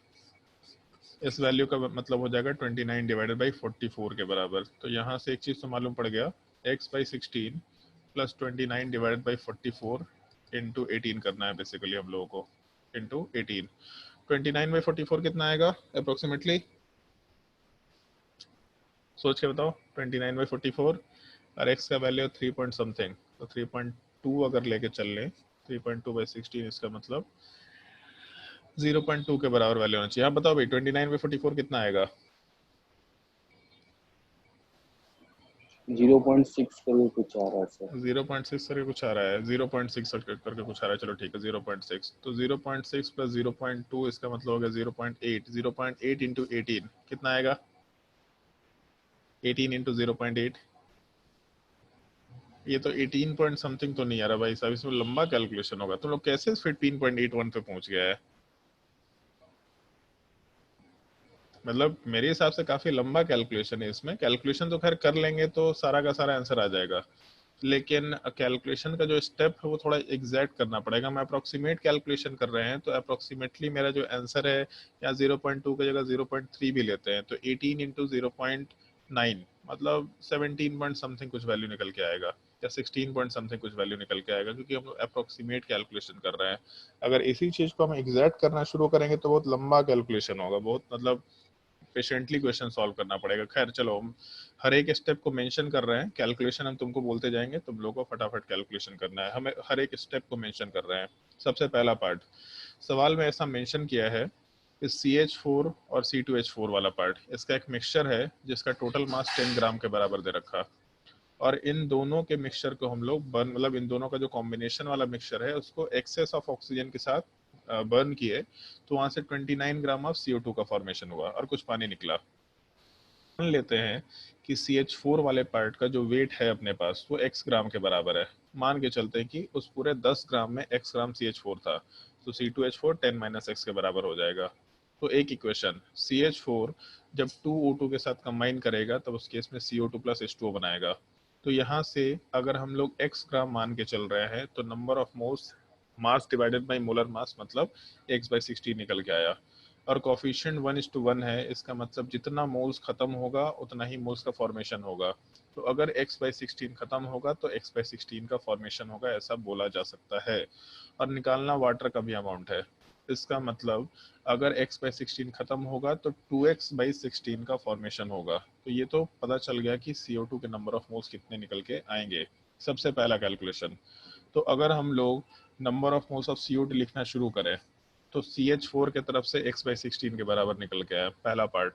S1: इस वैल्यू का मतलब हो जाएगा 29 डिवाइडेड बाई 44 के बराबर। तो यहाँ से एक चीज़ तो मालूम पड़ गया, x/16 plus 29 divided by 44 into 18 करना है बेसिकली हम लोगों को, इंटू 18। 29/44 कितना आएगा अप्रोक्सीमेटली, सोच के बताओ। 29/44 और x का वैल्यू 3 पॉइंट समथिंग, तो 3.2 अगर लेके चल लें, 3.2/16 इसका मतलब 0.2 के बराबर वैल्यू होना चाहिए। आप बताओ भाई 29/44 कितना आएगा?
S6: 0.6 करके कुछ आ रहा है सर।
S1: 0.6 करके कुछ आ रहा है, 0.6 करके कुछ आ रहा है, चलो ठीक है 0.6। तो 0.6 प्लस 0.2 इसका मतलब हो गया 0.8। 0.8 इंटू 18 कितना आएगा? 18 इंटू 0.8, ये तो 18 पॉइंट समथिंग तो नहीं आ रहा भाई साहब, इसमें लंबा कैलकुलेशन होगा। तुम लोग कैसे 15.81 पे पहुंच गया है? मतलब मेरे हिसाब से काफी लंबा कैलकुलेशन है इसमें। कैलकुलेशन तो खैर कर लेंगे तो सारा का सारा आंसर आ जाएगा, लेकिन कैलकुलेशन का जो स्टेप है वो थोड़ा एग्जैक्ट करना पड़ेगा। हम अप्रोक्सीमेट कैलकुलेशन कर रहे हैं तो अप्रोक्सीमेटली मेरा जो आंसर है या 0.2 की जगह 0.3 भी लेते हैं, तो 18 इंटू 0.9 मतलब 17 पॉइंट समथिंग कुछ वैल्यू निकल के आएगा, या 16 पॉइंट समथिंग कुछ वैल्यू निकल के आएगा, क्योंकि हम लोग अप्रोक्सीमेट कैलकुलेशन कर रहे हैं। अगर इसी चीज को हम एग्जैक्ट करना शुरू करेंगे तो बहुत लंबा कैलकुलेशन होगा, बहुत मतलब पेशेंटली क्वेश्चन सॉल्व करना पड़ेगा। खैर चलो, हम हर एक स्टेप को मेंशन कर रहे हैं, कैलकुलेशन हम तुमको बोलते जाएंगे, तुम लोगों को फटाफट कैलकुलेशन करना है, हमें हर एक स्टेप को मेंशन कर रहे हैं। सबसे पहला पार्ट सवाल में ऐसा मेंशन किया है कि CH4 और C2H4 वाला पार्ट, इसका एक मिक्सचर है जिसका टोटल मास 10 ग्राम के बराबर दे रखा, और इन दोनों के मिक्सचर को हम लोग बर्न, मतलब इन दोनों का जो कॉम्बिनेशन वाला मिक्सचर है उसको एक्सेस ऑफ ऑक्सीजन के साथ बर्न किए, तो वहां से 29 ग्राम ऑफ CO2 का फॉर्मेशन हुआ और कुछ पानी निकला। मान लेते हैं कि CH4 वाले पार्ट का जो वेट है अपने पास वो x ग्राम के बराबर है। मान के चलते हैं कि उस पूरे 10 ग्राम में x ग्राम CH4 था, तो C2H4 10 - x के बराबर हो जाएगा। तो एक इक्वेशन CH4 जब 2O2 के साथ कंबाइन करेगा तब उस केस में CO2 + H2O बनाएगा। तो यहाँ से अगर हम लोग x ग्राम मान के चल रहे हैं तो number of moles mass divided by molar mass मतलब x/16 निकल के आया, और कोफिशिएंट 1:1 है, इसका मतलब जितना मोल्स खत्म होगा उतना ही मोल्स का फॉर्मेशन होगा। तो अगर x/16 खत्म होगा तो x/16 का फॉर्मेशन होगा, ऐसा बोला जा सकता है। और निकालना वाटर का भी अमाउंट है, इसका मतलब अगर x/16 खत्म होगा तो 2x/16 का फॉर्मेशन होगा। तो ये तो पता चल गया कि CO2 के नंबर ऑफ मोल्स कितने निकल के आएंगे। सबसे पहला कैलकुलेशन, तो अगर हम लोग number of moles of CO2 लिखना शुरू करें तो CH4 के तरफ से x/16 के बराबर निकल के आया, पहला पार्ट।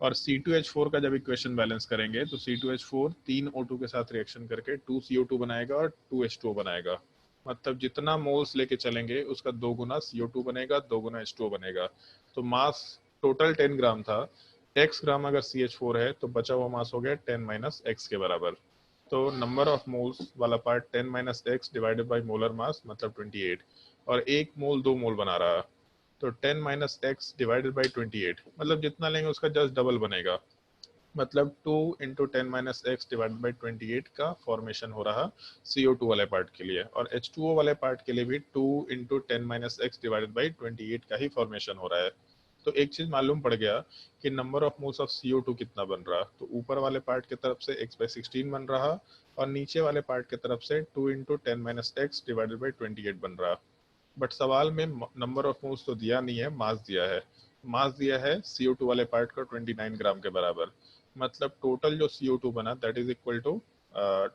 S1: और C2H4 का जब इक्वेशन बैलेंस करेंगे तो C2H4 3 O2 के साथ रिएक्शन करके 2 CO2 बनाएगा और 2 H2O बनाएगा। मतलब जितना मोल्स लेके चलेंगे उसका 2 गुना CO2 बनेगा, 2 गुना H2O बनेगा। तो मास टोटल 10 ग्राम था, x ग्राम अगर CH4 है तो बचा हुआ मास हो गया 10 - x के बराबर। तो नंबर ऑफ मोल्स वाला part 10 - x divided by molar mass मतलब 28, और एक मोल 2 मोल बना रहा, तो 10 - x डिवाइडेड बाई 28, मतलब जितना लेंगे उसका जस्ट डबल बनेगा, मतलब 2 × 10 - x डिवाइडेड बाई 28 का फॉर्मेशन हो रहा CO2 वाले पार्ट के लिए, और H2O वाले पार्ट के लिए भी 2 × 10 - x डिवाइडेड बाई 28 का ही फॉर्मेशन हो रहा है। तो एक चीज मालूम पड़ गया कि number of moles of CO2 कितना बन रहा, तो ऊपर वाले पार्ट की तरफ से x/16 बन रहा और नीचे वाले पार्ट की तरफ से 2 × 10 - x डिवाइडेड बाई 28 बन रहा। बट सवाल में नंबर ऑफ मोल्स तो दिया नहीं है, मास दिया है। मास दिया है CO2 वाले पार्ट का 29 ग्राम के बराबर, मतलब टोटल जो CO2 बना that is equal to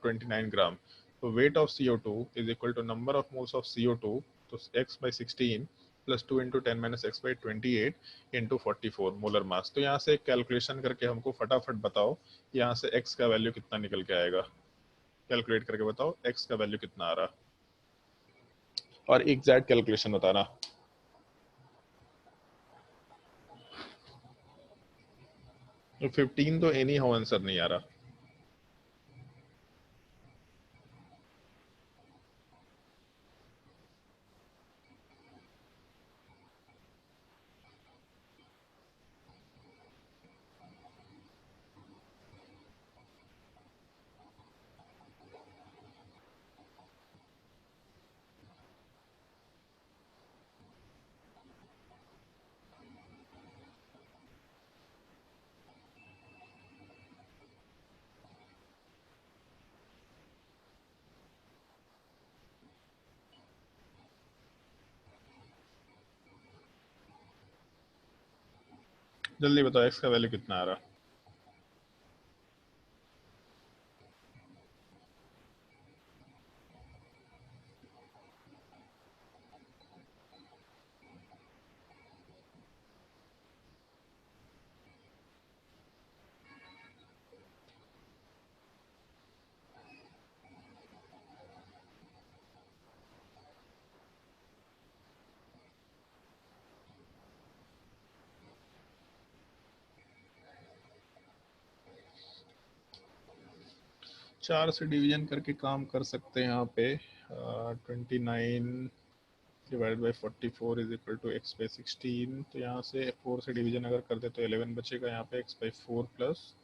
S1: 29 gram. तो weight of CO2 is equal to number of moles of CO2, तो x/16 + 2 × 10 - x/28 × 44 मोलर मास। तो यहाँ से एक कैलकुलेशन करके हमको फटाफट बताओ यहाँ से x का वैल्यू कितना निकल के आएगा, कैलकुलेट करके बताओ x का वैल्यू कितना आ रहा, और एग्जैक्ट कैलकुलेशन बताना। तो 15 तो एनी हाउ आंसर नहीं आ रहा। जल्दी बताओ x का वैल्यू कितना आ रहा। चार से डिवीजन करके काम कर सकते हैं यहाँ पे। 29 divide by 44 is equal to x/16। तो यहाँ से 4 से डिवीजन अगर कर दे तो 11 बचेगा यहाँ पे, x/4 +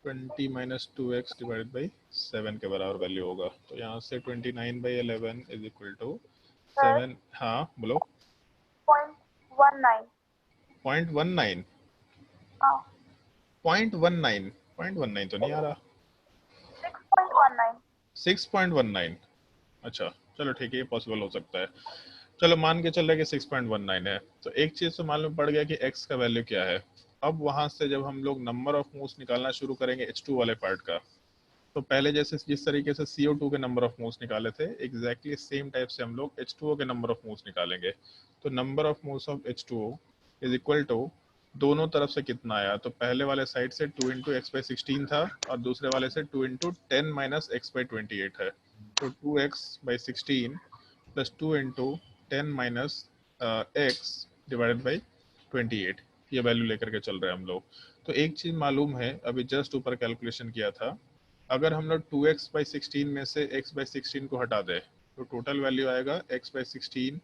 S1: 20 - 2x डिवाइड बाई 7 के बराबर वैल्यू होगा। तो यहाँ से 29/11 इज इक्वल टू
S3: सर
S1: 7। हाँ बोलो।
S3: 0.19।
S1: 0.19।
S3: हाँ
S1: 0.19 8.19 तो नहीं आ रहा,
S3: 6.19.
S1: 6.19। अच्छा चलो ठीक है, ये पॉसिबल हो सकता है। चलो मान के चल रहे कि 6.19 है, तो एक चीज तो मालूम पड़ गया कि x का वैल्यू क्या है। अब वहां से जब हम लोग नंबर ऑफ मूव्स निकालना शुरू करेंगे H2 वाले पार्ट का, तो पहले जैसे जिस तरीके से CO2 के नंबर ऑफ मूव्स निकाले थे, एग्जैक्टली सेम टाइप से हम लोग H2O के नंबर ऑफ मूव्स निकालेंगे। तो number of moves of H2O is equal to, दोनों तरफ से कितना आया, तो पहले वाले साइड से 2 इंटू एक्स बाई 16 था और दूसरे वाले से 2 इंटू 10 माइनस एक्स बाई 28 है। तो 2x/16 plus 2 into 10 minus x divided by 28, ये वैल्यू लेकर के चल रहे हैं हम लोग। तो एक चीज मालूम है, अभी जस्ट ऊपर कैलकुलेशन किया था, अगर हम लोग 2x/16 में से x/16 को हटा दें तो टोटल वैल्यू आएगा x/16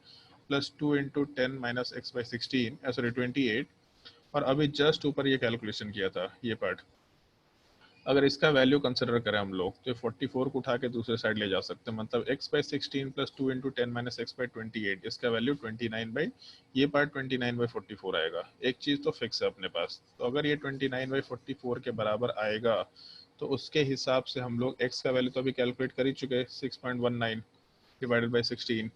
S1: plus 2 into 10 minus x/16 sorry 28। और अभी जस्ट ऊपर ये कैलकुलेशन किया था ये पार्ट, अगर इसका वैल्यू कंसिडर करें हम लोग तो 44 को उठा के दूसरे साइड ले जा सकते हैं, मतलब x/16 plus 2 into 10 minus x/28, इसका वैल्यू 29 बाई, ये पार्ट 29/44 आएगा। एक चीज तो फिक्स है अपने पास, तो अगर ये 29/44 के बराबर आएगा तो उसके हिसाब से हम लोग x का वैल्यू तो अभी कैलकुलेट कर ही चुके, 6.19 डिवाइडेड बाई 16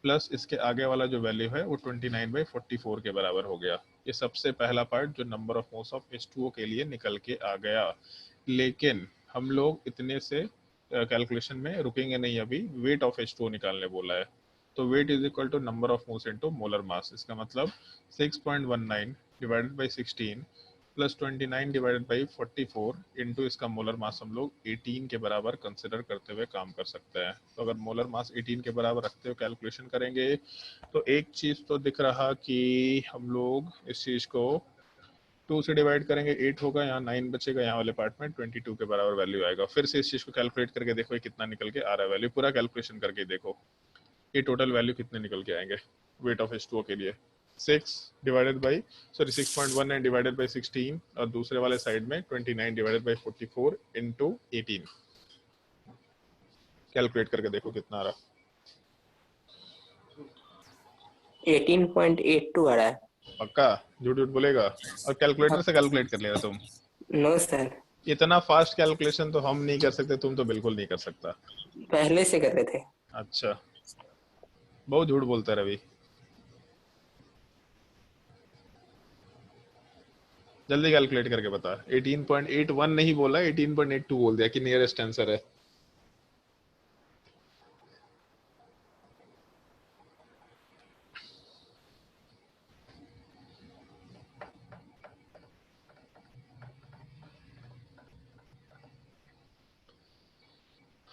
S1: प्लस इसके आगे वाला जो वैल्यू है वो 29/44 के बराबर हो गया। ये सबसे पहला पार्ट जो number of moles of H2O के लिए निकल के आ गया। लेकिन हम लोग इतने से कैलकुलेशन में रुकेंगे नहीं, अभी वेट ऑफ H2O निकालने बोला है। तो weight is equal to number of moles into molar mass, इसका मतलब 6.19 divided by 16 plus 29 divided by 44 into इसका मोलर मास हम लोग 18 के बराबर कंसिडर करते हुए काम कर सकते हैं। तो अगर मोलर मास 18 के बराबर रखते हुए कैलकुलेशन करेंगे तो एक चीज तो दिख रहा कि हम लोग इस चीज को 2 से डिवाइड करेंगे 8 होगा, यहाँ 9 बचेगा, यहाँ वाले पार्ट में 22 के बराबर वैल्यू आएगा। फिर से इस चीज को कैलकुलेट करके देखो ये कितना निकल के आ रहा है वैल्यू, पूरा कैलकुलेशन करके देखो ये टोटल वैल्यू कितने निकल के आएंगे वेट ऑफ H2O के लिए। 6 डिवाइडेड बाई 6.19 डिवाइडेड बाई 16 और दूसरे वाले साइड में 29 डिवाइडेड बाई 44 इंटू 18, कैलकुलेट करके देखो कितना आ रहा।
S2: 18.82 आ रहा है।
S1: पक्का झूठ झूठ बोलेगा? और कैलकुलेटर से कैलकुलेट कर लेगा तुम?
S2: नो सर,
S1: इतना फास्ट कैलकुलेशन तो हम नहीं कर सकते, तुम तो बिल्कुल नहीं कर सकता।
S2: पहले से कर रहे थे।
S1: अच्छा, बहुत झूठ बोलता है रवि। जल्दी कैलकुलेट करके बता। 18.81 नहीं बोला, 18.82 बोल दिया कि नियरेस्ट आंसर है।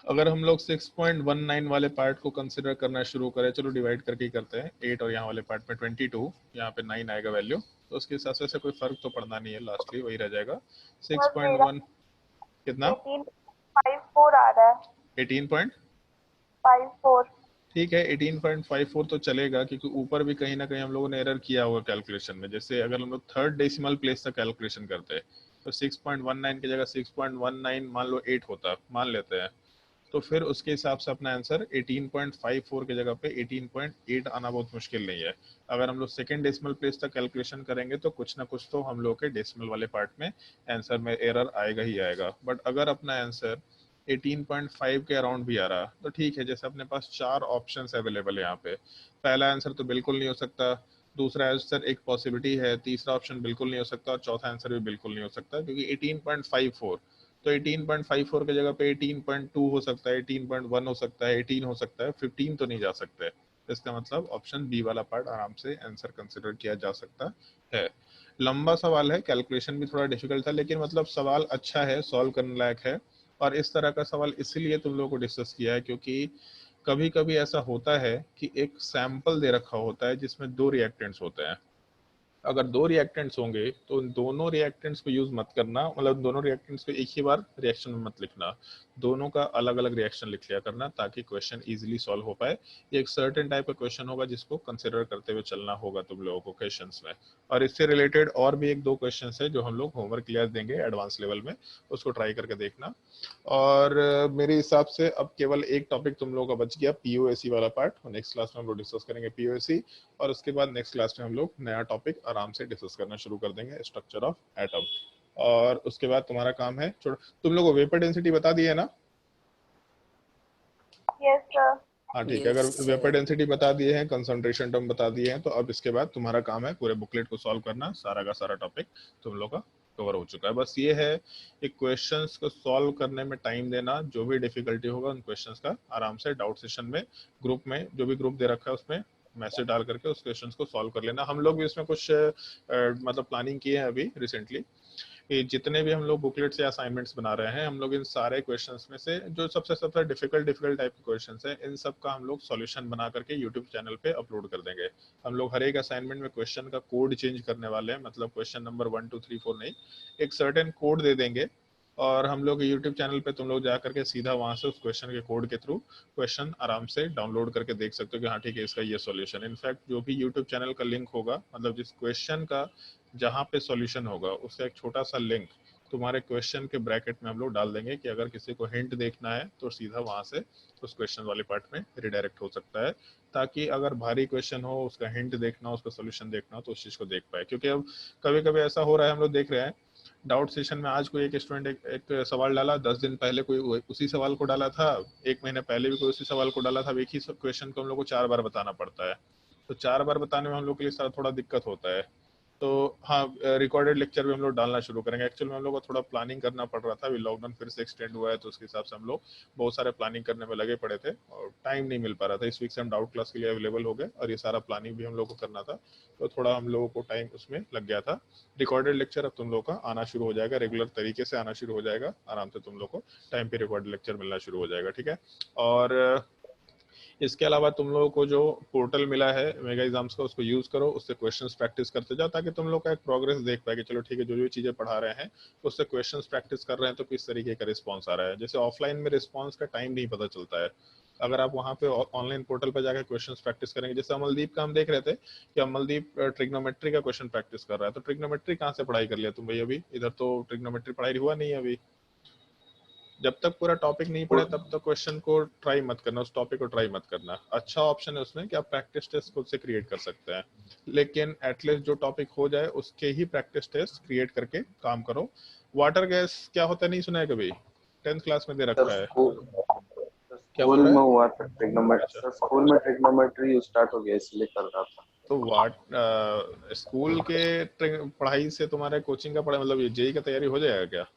S1: अगर हम लोग 6.19 वाले पार्ट को कंसिडर करना शुरू करें, चलो डिवाइड करके ही करते हैं, 8 और यहाँ वाले पार्ट में 22, यहाँ पे 9 आएगा वैल्यू, तो उसके हिसाब से कोई फर्क तो पड़ना नहीं है, लास्टली वही रह जाएगा 6.1 कितना
S3: 18.54 आ रहा है।
S1: 18.54 ठीक है, 18.54 तो चलेगा, क्योंकि ऊपर भी कहीं ना कहीं हम लोगों ने एरर किया हुआ कैलकुलेशन में। जैसे अगर हम लोग थर्ड डेसिमल प्लेस तक कैलकुलेशन करते हैं तो 6.19 की जगह 6.19 मान लो 8 होता, मान लेते हैं, तो फिर उसके हिसाब से अपना आंसर 18.54 की जगह पे 18.8 आना बहुत मुश्किल नहीं है। अगर हम लोग सेकेंड डेसिमल प्लेस तक कैलकुलेशन करेंगे तो कुछ ना कुछ तो हम लोग के डेसिमल वाले पार्ट में आंसर में एरर आएगा ही आएगा। बट अगर अपना आंसर 18.5 के अराउंड भी आ रहा तो ठीक है, जैसे अपने पास 4 ऑप्शंस अवेलेबल है यहाँ पे। पहला आंसर तो बिल्कुल नहीं हो सकता, दूसरा आंसर एक पॉसिबिलिटी है, तीसरा ऑप्शन बिल्कुल नहीं हो सकता और चौथा आंसर भी बिल्कुल नहीं हो सकता, क्योंकि 18.54 तो 18.54 की जगह पे 18.2 हो सकता है, 18.1 हो सकता है, 18 हो सकता है, 15 तो नहीं जा सकते। इसका मतलब ऑप्शन बी वाला पार्ट आराम से आंसर कंसिडर किया जा सकता है। लंबा सवाल है, कैलकुलेशन भी थोड़ा डिफिकल्ट था, लेकिन मतलब सवाल अच्छा है, सॉल्व करने लायक है। और इस तरह का सवाल इसलिए तुम लोगों को डिस्कस किया है क्योंकि कभी कभी ऐसा होता है कि एक सैंपल दे रखा होता है जिसमें 2 रिएक्टेंट्स होते हैं। अगर 2 रिएक्टेंट्स होंगे तो उन दोनों रिएक्टेंट्स को यूज मत करना, मतलब दोनों रिएक्टेंट्स को एक ही बार रिएक्शन में मत लिखना, दोनों का अलग अलग रिएक्शन लिख लिया करना, ताकि क्वेश्चन इजीली सॉल्व हो पाए। ये एक सर्टेन टाइप का क्वेश्चन होगा जिसको कंसिडर करते हुए चलना होगा तुम लोगों को क्वेश्चंस में। और इससे रिलेटेड और भी 1-2 क्वेश्चंस है जो हम लोग होमवर्क क्लियर देंगे एडवांस लेवल में, उसको ट्राई करके देखना। और मेरे हिसाब से अब केवल एक टॉपिक तुम लोगों का बच गया, पीओएसी वाला पार्ट। नेक्स्ट क्लास में हम लोग डिस्कस करेंगे पीओएसी, और उसके बाद नेक्स्ट क्लास में हम लोग नया टॉपिक आराम से डिस्कस करना शुरू कर देंगे, स्ट्रक्चर ऑफ एटम। और उसके बाद तुम्हारा काम है तुम लोग को वेपर डेंसिटी बता दिए है ना?
S3: Yes, sir.
S1: हाँ ठीक है,
S2: Yes,
S1: अगर
S2: sir.
S1: वेपर डेंसिटी बता दिए हैं, कंसंट्रेशन टर्म बता दिए हैं, तो अब इसके बाद तुम्हारा काम है पूरे बुकलेट को सॉल्व करना। सारा का सारा टॉपिक तुम लोग का कवर हो चुका है। बस ये है कि क्वेश्चंस को सॉल्व करने में टाइम देना, जो भी डिफिकल्टी होगा उन क्वेश्चंस का आराम से डाउट सेशन में ग्रुप में जो भी ग्रुप दे रखा है उसमें मैसेज डाल करके उस क्वेश्चंस को सॉल्व कर लेना। हम लोग भी इसमें कुछ मतलब प्लानिंग की है अभी रिसेंटली कि जितने भी हम लोग बुकलेट्स या असाइनमेंट्स बना रहे हैं, हम लोग इन सारे क्वेश्चंस में से जो सबसे डिफिकल्ट टाइप के क्वेश्चंस हैं, इन सब का हम लोग सॉल्यूशन बना करके यूट्यूब चैनल पे अपलोड कर देंगे। हम लोग हर एक असाइनमेंट में क्वेश्चन का कोड चेंज करने वाले हैं, मतलब क्वेश्चन नंबर 1 2 3 4 नहीं, एक सर्टेन कोड दे देंगे और हम लोग यूट्यूब चैनल पे तुम लोग जा करके सीधा वहां से उस क्वेश्चन के कोड के थ्रू क्वेश्चन आराम से डाउनलोड करके देख सकते हो कि हाँ ठीक है इसका ये सॉल्यूशन। इनफैक्ट जो भी यूट्यूब चैनल का लिंक होगा, मतलब जिस क्वेश्चन का जहाँ पे सॉल्यूशन होगा, उसका एक छोटा सा लिंक तुम्हारे क्वेश्चन के ब्रैकेट में हम लोग डाल देंगे कि अगर किसी को हिंट देखना है तो सीधा वहां से उस क्वेश्चन वाले पार्ट में रिडायरेक्ट हो सकता है, ताकि अगर भारी क्वेश्चन हो, उसका हिंट देखना हो, उसका सोल्यूशन देखना हो, तो उस चीज को देख पाए। क्योंकि अब कभी कभी ऐसा हो रहा है, हम लोग देख रहे हैं डाउट सेशन में आज कोई एक स्टूडेंट एक सवाल डाला, 10 दिन पहले कोई उसी सवाल को डाला था, 1 महीने पहले भी कोई उसी सवाल को डाला था। अब एक ही क्वेश्चन को हम लोग को 4 बार बताना पड़ता है, तो 4 बार बताने में हम लोग के लिए थोड़ा दिक्कत होता है। तो हाँ, रिकॉर्डेड लेक्चर भी हम लोग डालना शुरू करेंगे। एक्चुअल में हम लोग को थोड़ा प्लानिंग करना पड़ रहा था, अभी लॉकडाउन फिर से एक्सटेंड हुआ है, तो उसके हिसाब से हम लोग बहुत सारे प्लानिंग करने में लगे पड़े थे और टाइम नहीं मिल पा रहा था। इस वीक से हम डाउट क्लास के लिए अवेलेबल हो गए और ये सारा प्लानिंग भी हम लोग को करना था, तो थोड़ा हम लोगों को टाइम उसमें लग गया था। रिकॉर्डेड लेक्चर अब तुम लोग का आना शुरू हो जाएगा, रेगुलर तरीके से आना शुरू हो जाएगा, आराम से तुम लोग को टाइम पे रिकॉर्डेड लेक्चर मिलना शुरू हो जाएगा, ठीक है। और इसके अलावा तुम लोगों को जो पोर्टल मिला है मेगा एग्जाम्स का, उसको यूज करो, उससे क्वेश्चंस प्रैक्टिस करते जाओ, ताकि तुम लोग का एक प्रोग्रेस देख पाए कि चलो ठीक है, जो जो चीजें पढ़ा रहे हैं उससे क्वेश्चंस प्रैक्टिस कर रहे हैं तो किस तरीके का रिस्पॉन्स आ रहा है। जैसे ऑफलाइन में रिस्पॉन्स का टाइम नहीं पता चलता है, अगर आप वहाँ पे ऑनलाइन पोर्टल पर जाकर क्वेश्चंस प्रैक्टिस करेंगे। जैसे अमलदीप का हम देख रहे थे कि अमलदीप ट्रिग्नोमेट्री का क्वेश्चन प्रैक्टिस कर रहा है, तो ट्रिग्नोमेट्री कहाँ से पढ़ाई कर लिया तुम भाई? अभी इधर तो ट्रिग्नोमेट्री पढ़ाई हुआ नहीं है अभी। जब तक पूरा टॉपिक नहीं पढ़े तब तक क्वेश्चन को ट्राई मत करना, उस टॉपिक को ट्राई मत करना। अच्छा ऑप्शन है उसमें कि आप प्रैक्टिस टेस्ट खुद से क्रिएट कर सकते हैं, लेकिन एटलीस्ट जो टॉपिक हो जाए उसके ही प्रैक्टिस टेस्ट क्रिएट करके काम करो। वाटर गैस क्या होता है नहीं सुना है कभी? 10th क्लास में दे रखा है। क्या बोल
S6: स्कूल
S1: रहा
S6: में
S1: है?
S6: हुआ था ट्रिग्नोमेट्री,
S1: अच्छा,
S6: सर स्कूल में ट्रिग्नोमेट्री स्टार्ट हो गया इसलिए कर रहा था।
S1: तो स्कूल के पढ़ाई से तुम्हारे कोचिंग का पढ़ाई मतलब ये जेई का तैयारी हो जाएगा क्या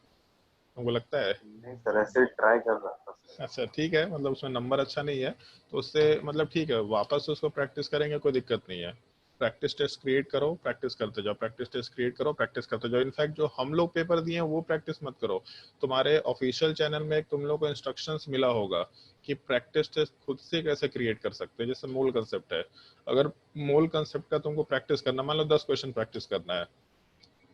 S1: तुमको लगता है?
S6: नहीं सर, ऐसे ट्राई कर रहा था सर।
S1: अच्छा ठीक है, मतलब उसमें नंबर अच्छा नहीं है तो उससे मतलब ठीक है, वापस उसको प्रैक्टिस करेंगे, कोई दिक्कत नहीं है। प्रैक्टिस टेस्ट क्रिएट करो, प्रैक्टिस करते जाओ, प्रैक्टिस टेस्ट क्रिएट करो, प्रैक्टिस करते जाओ। इनफैक्ट जो हम लोग पेपर दिए हैं वो प्रैक्टिस मत करो, तुम्हारे ऑफिशियल चैनल में तुम लोग को इंस्ट्रक्शंस मिला होगा कि प्रैक्टिस टेस्ट खुद से कैसे क्रिएट कर सकते हैं। जैसे मूल कंसेप्ट है, अगर मूल कंसेप्ट का तुमको प्रैक्टिस करना, मान लो 10 क्वेश्चन प्रैक्टिस करना है,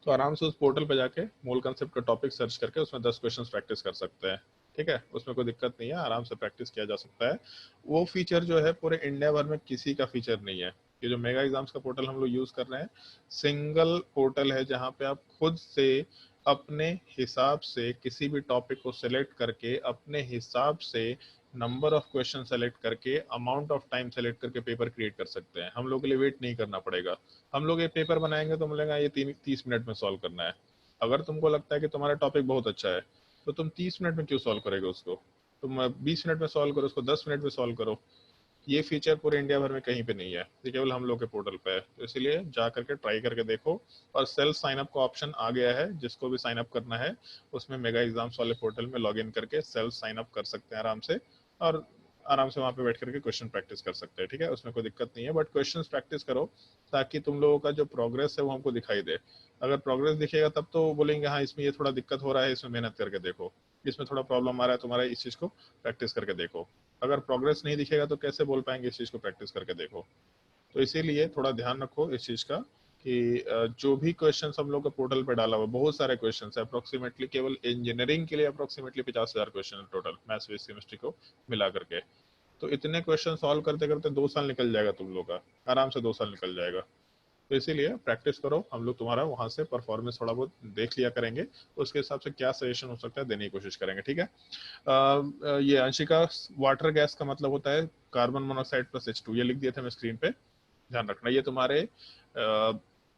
S1: तो आराम से उस पोर्टल पे जाके मूल कंसेप्ट का टॉपिक सर्च करके उसमें 10 क्वेश्चंस प्रैक्टिस कर सकते हैं, ठीक है। उसमें कोई दिक्कत नहीं है, आराम से प्रैक्टिस किया जा सकता है। वो फीचर जो है पूरे इंडिया भर में किसी का फीचर नहीं है। ये जो मेगा एग्जाम्स का पोर्टल हम लोग यूज कर रहे हैं, सिंगल पोर्टल है जहाँ पे आप खुद से अपने हिसाब से किसी भी टॉपिक को सिलेक्ट करके अपने हिसाब से नंबर ऑफ क्वेश्चन सेलेक्ट करके अमाउंट ऑफ टाइम सेलेक्ट करके पेपर क्रिएट कर सकते हैं। हम लोग के लिए वेट नहीं करना पड़ेगा। हम लोग ये पेपर बनाएंगे तो मिलेगा ये 30 मिनट में सॉल्व करना है। अगर तुमको लगता है कि तुम्हारा टॉपिक बहुत अच्छा है तो तुम 30 मिनट में क्यों सॉल्व करोगे उसको? तुम 20 मिनट में सॉल्व करो, उसको 10 मिनट में सॉल्व करो। ये फीचर पूरे इंडिया भर में कहीं पे नहीं है, ये केवल हम लोग के पोर्टल पे है। तो इसलिए जा करके ट्राई करके देखो। और सेल्फ साइन अप का ऑप्शन आ गया है, जिसको भी साइन अप करना है उसमें मेगा एग्जाम्स वाले पोर्टल में लॉग इन करके सेल्फ साइन अप कर सकते हैं आराम से, और आराम से वहाँ पे बैठ करके क्वेश्चन प्रैक्टिस कर सकते हैं, ठीक है। उसमें कोई दिक्कत नहीं है, बट क्वेश्चन प्रैक्टिस करो ताकि तुम लोगों का जो प्रोग्रेस है वो हमको दिखाई दे। अगर प्रोग्रेस दिखेगा तब तो बोलेंगे हाँ इसमें ये थोड़ा दिक्कत हो रहा है, इसमें मेहनत करके देखो, इसमें थोड़ा प्रॉब्लम आ रहा है तुम्हारा, इस चीज को प्रैक्टिस करके देखो। अगर प्रोग्रेस नहीं दिखेगा तो कैसे बोल पाएंगे इस चीज को प्रैक्टिस करके देखो? तो इसीलिए थोड़ा ध्यान रखो इस चीज का कि जो भी क्वेश्चंस हम लोग के पोर्टल पे डाला हुआ, बहुत सारे क्वेश्चंस है, अप्रोक्सीमेटली केवल इंजीनियरिंग के लिए approximately 50,000 question total, maths physics chemistry को मिला करके। तो इतने क्वेश्चन सॉल्व करते करते 2 साल निकल जाएगा तुम लोग का, आराम से 2 साल निकल जाएगा। तो इसीलिए प्रैक्टिस करो, हम लोग तुम्हारा वहां से परफॉर्मेंस थोड़ा बहुत देख लिया करेंगे, उसके हिसाब से क्या सजेशन हो सकता है देने की कोशिश करेंगे, ठीक है। ये अंशिका, वाटर गैस का मतलब होता है कार्बन मोनोऑक्साइड प्लस H2, ये लिख दिए थे मैं स्क्रीन पे, ध्यान रखना। ये तुम्हारे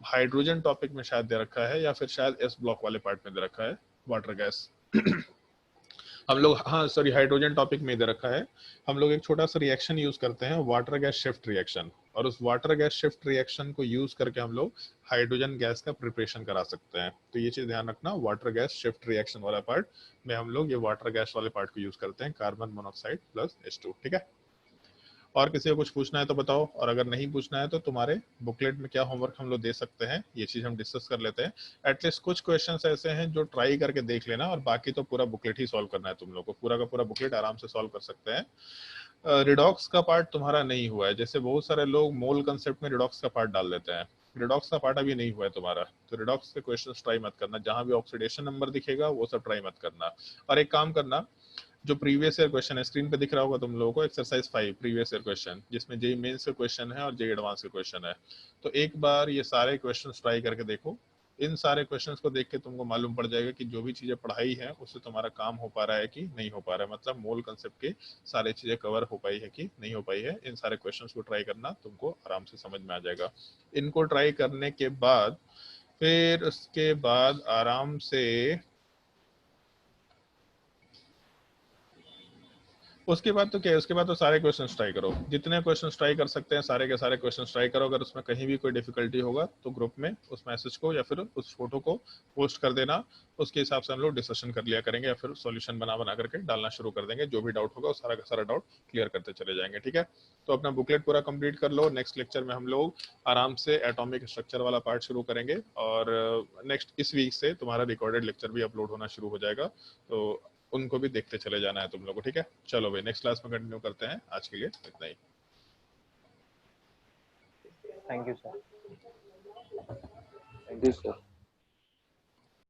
S1: हाइड्रोजन टॉपिक में शायद दे रखा है या फिर शायद एस ब्लॉक वाले पार्ट में दे रखा है वाटर गैस। हम लोग, हाँ सॉरी, हाइड्रोजन टॉपिक में दे रखा है। हम लोग एक छोटा सा रिएक्शन यूज करते हैं, वाटर गैस शिफ्ट रिएक्शन, और उस वाटर गैस शिफ्ट रिएक्शन को यूज करके हम लोग हाइड्रोजन गैस का प्रिपरेशन करा सकते हैं। तो ये चीज ध्यान रखना, वाटर गैस शिफ्ट रिएक्शन वाला पार्ट में हम लोग ये वाटर गैस वाले पार्ट को यूज करते हैं, कार्बन मोनोऑक्साइड प्लस H2। ठीक है, और किसी को कुछ पूछना है तो बताओ, और अगर नहीं पूछना है तो तुम्हारे बुकलेट में क्या होमवर्क हम लोग दे सकते हैं, ये चीज हम डिस्कस कर लेते हैं। एटलीस्ट कुछ क्वेश्चंस ऐसे हैं जो ट्राई करके देख लेना, और बाकी तो पूरा बुकलेट ही सॉल्व करना है तुम लोग को, पूरा का पूरा बुकलेट आराम से सॉल्व कर सकते हैं। रिडॉक्स का पार्ट तुम्हारा नहीं हुआ है, जैसे बहुत सारे लोग मोल कंसेप्ट में रिडॉक्स का पार्ट डाल देते हैं, रिडॉक्स का पार्ट अभी नहीं हुआ है तुम्हारा, तो रिडॉक्स के क्वेश्चंस ट्राई मत करना, जहां भी ऑक्सीडेशन नंबर दिखेगा वो सब ट्राई मत करना। और एक काम करना, जो प्रीवियस ईयर क्वेश्चन है स्क्रीन पे दिख रहा होगा तुम लोगों को, एक्सरसाइज 5 प्रीवियस ईयर क्वेश्चन, जिसमें जेईई मेंस के क्वेश्चन है और जेईई एडवांस के क्वेश्चन है, तो एक बार ये सारे क्वेश्चंस ट्राई करके देखो। इन सारे क्वेश्चंस को देख के तुमको मालूम पड़ जाएगा कि जो भी चीजें पढ़ाई है उससे तुम्हारा काम हो पा रहा है कि नहीं हो पा रहा है, मतलब मोल कंसेप्ट के सारे चीजें कवर हो पाई है कि नहीं हो पाई है। इन सारे क्वेश्चंस को ट्राई करना, तुमको आराम से समझ में आ जाएगा। इनको ट्राई करने के बाद फिर उसके बाद आराम से उसके बाद तो क्या है, उसके बाद तो सारे क्वेश्चंस ट्राई करो, जितने क्वेश्चंस ट्राई कर सकते हैं सारे के सारे क्वेश्चंस ट्राई करो। अगर उसमें कहीं भी कोई डिफिकल्टी होगा तो ग्रुप में उस मैसेज को या फिर उस फोटो को पोस्ट कर देना, उसके हिसाब से हम लोग डिस्कशन कर लिया करेंगे या फिर सॉल्यूशन बना बना करके डालना शुरू कर देंगे। जो भी डाउट होगा वो सारा का सारा डाउट क्लियर करते चले जाएंगे। ठीक है, तो अपना बुकलेट पूरा कंप्लीट कर लो। नेक्स्ट लेक्चर में हम लोग आराम से एटॉमिक स्ट्रक्चर वाला पार्ट शुरू करेंगे, और नेक्स्ट इस वीक से तुम्हारा रिकॉर्डेड लेक्चर भी अपलोड होना शुरू हो जाएगा, तो उनको भी देखते चले जाना है तुम लोग को। ठीक है, चलो भाई नेक्स्ट क्लास में कंटिन्यू करते हैं, आज के लिए इतना ही।
S5: Thank you sir.
S6: Thank you, sir.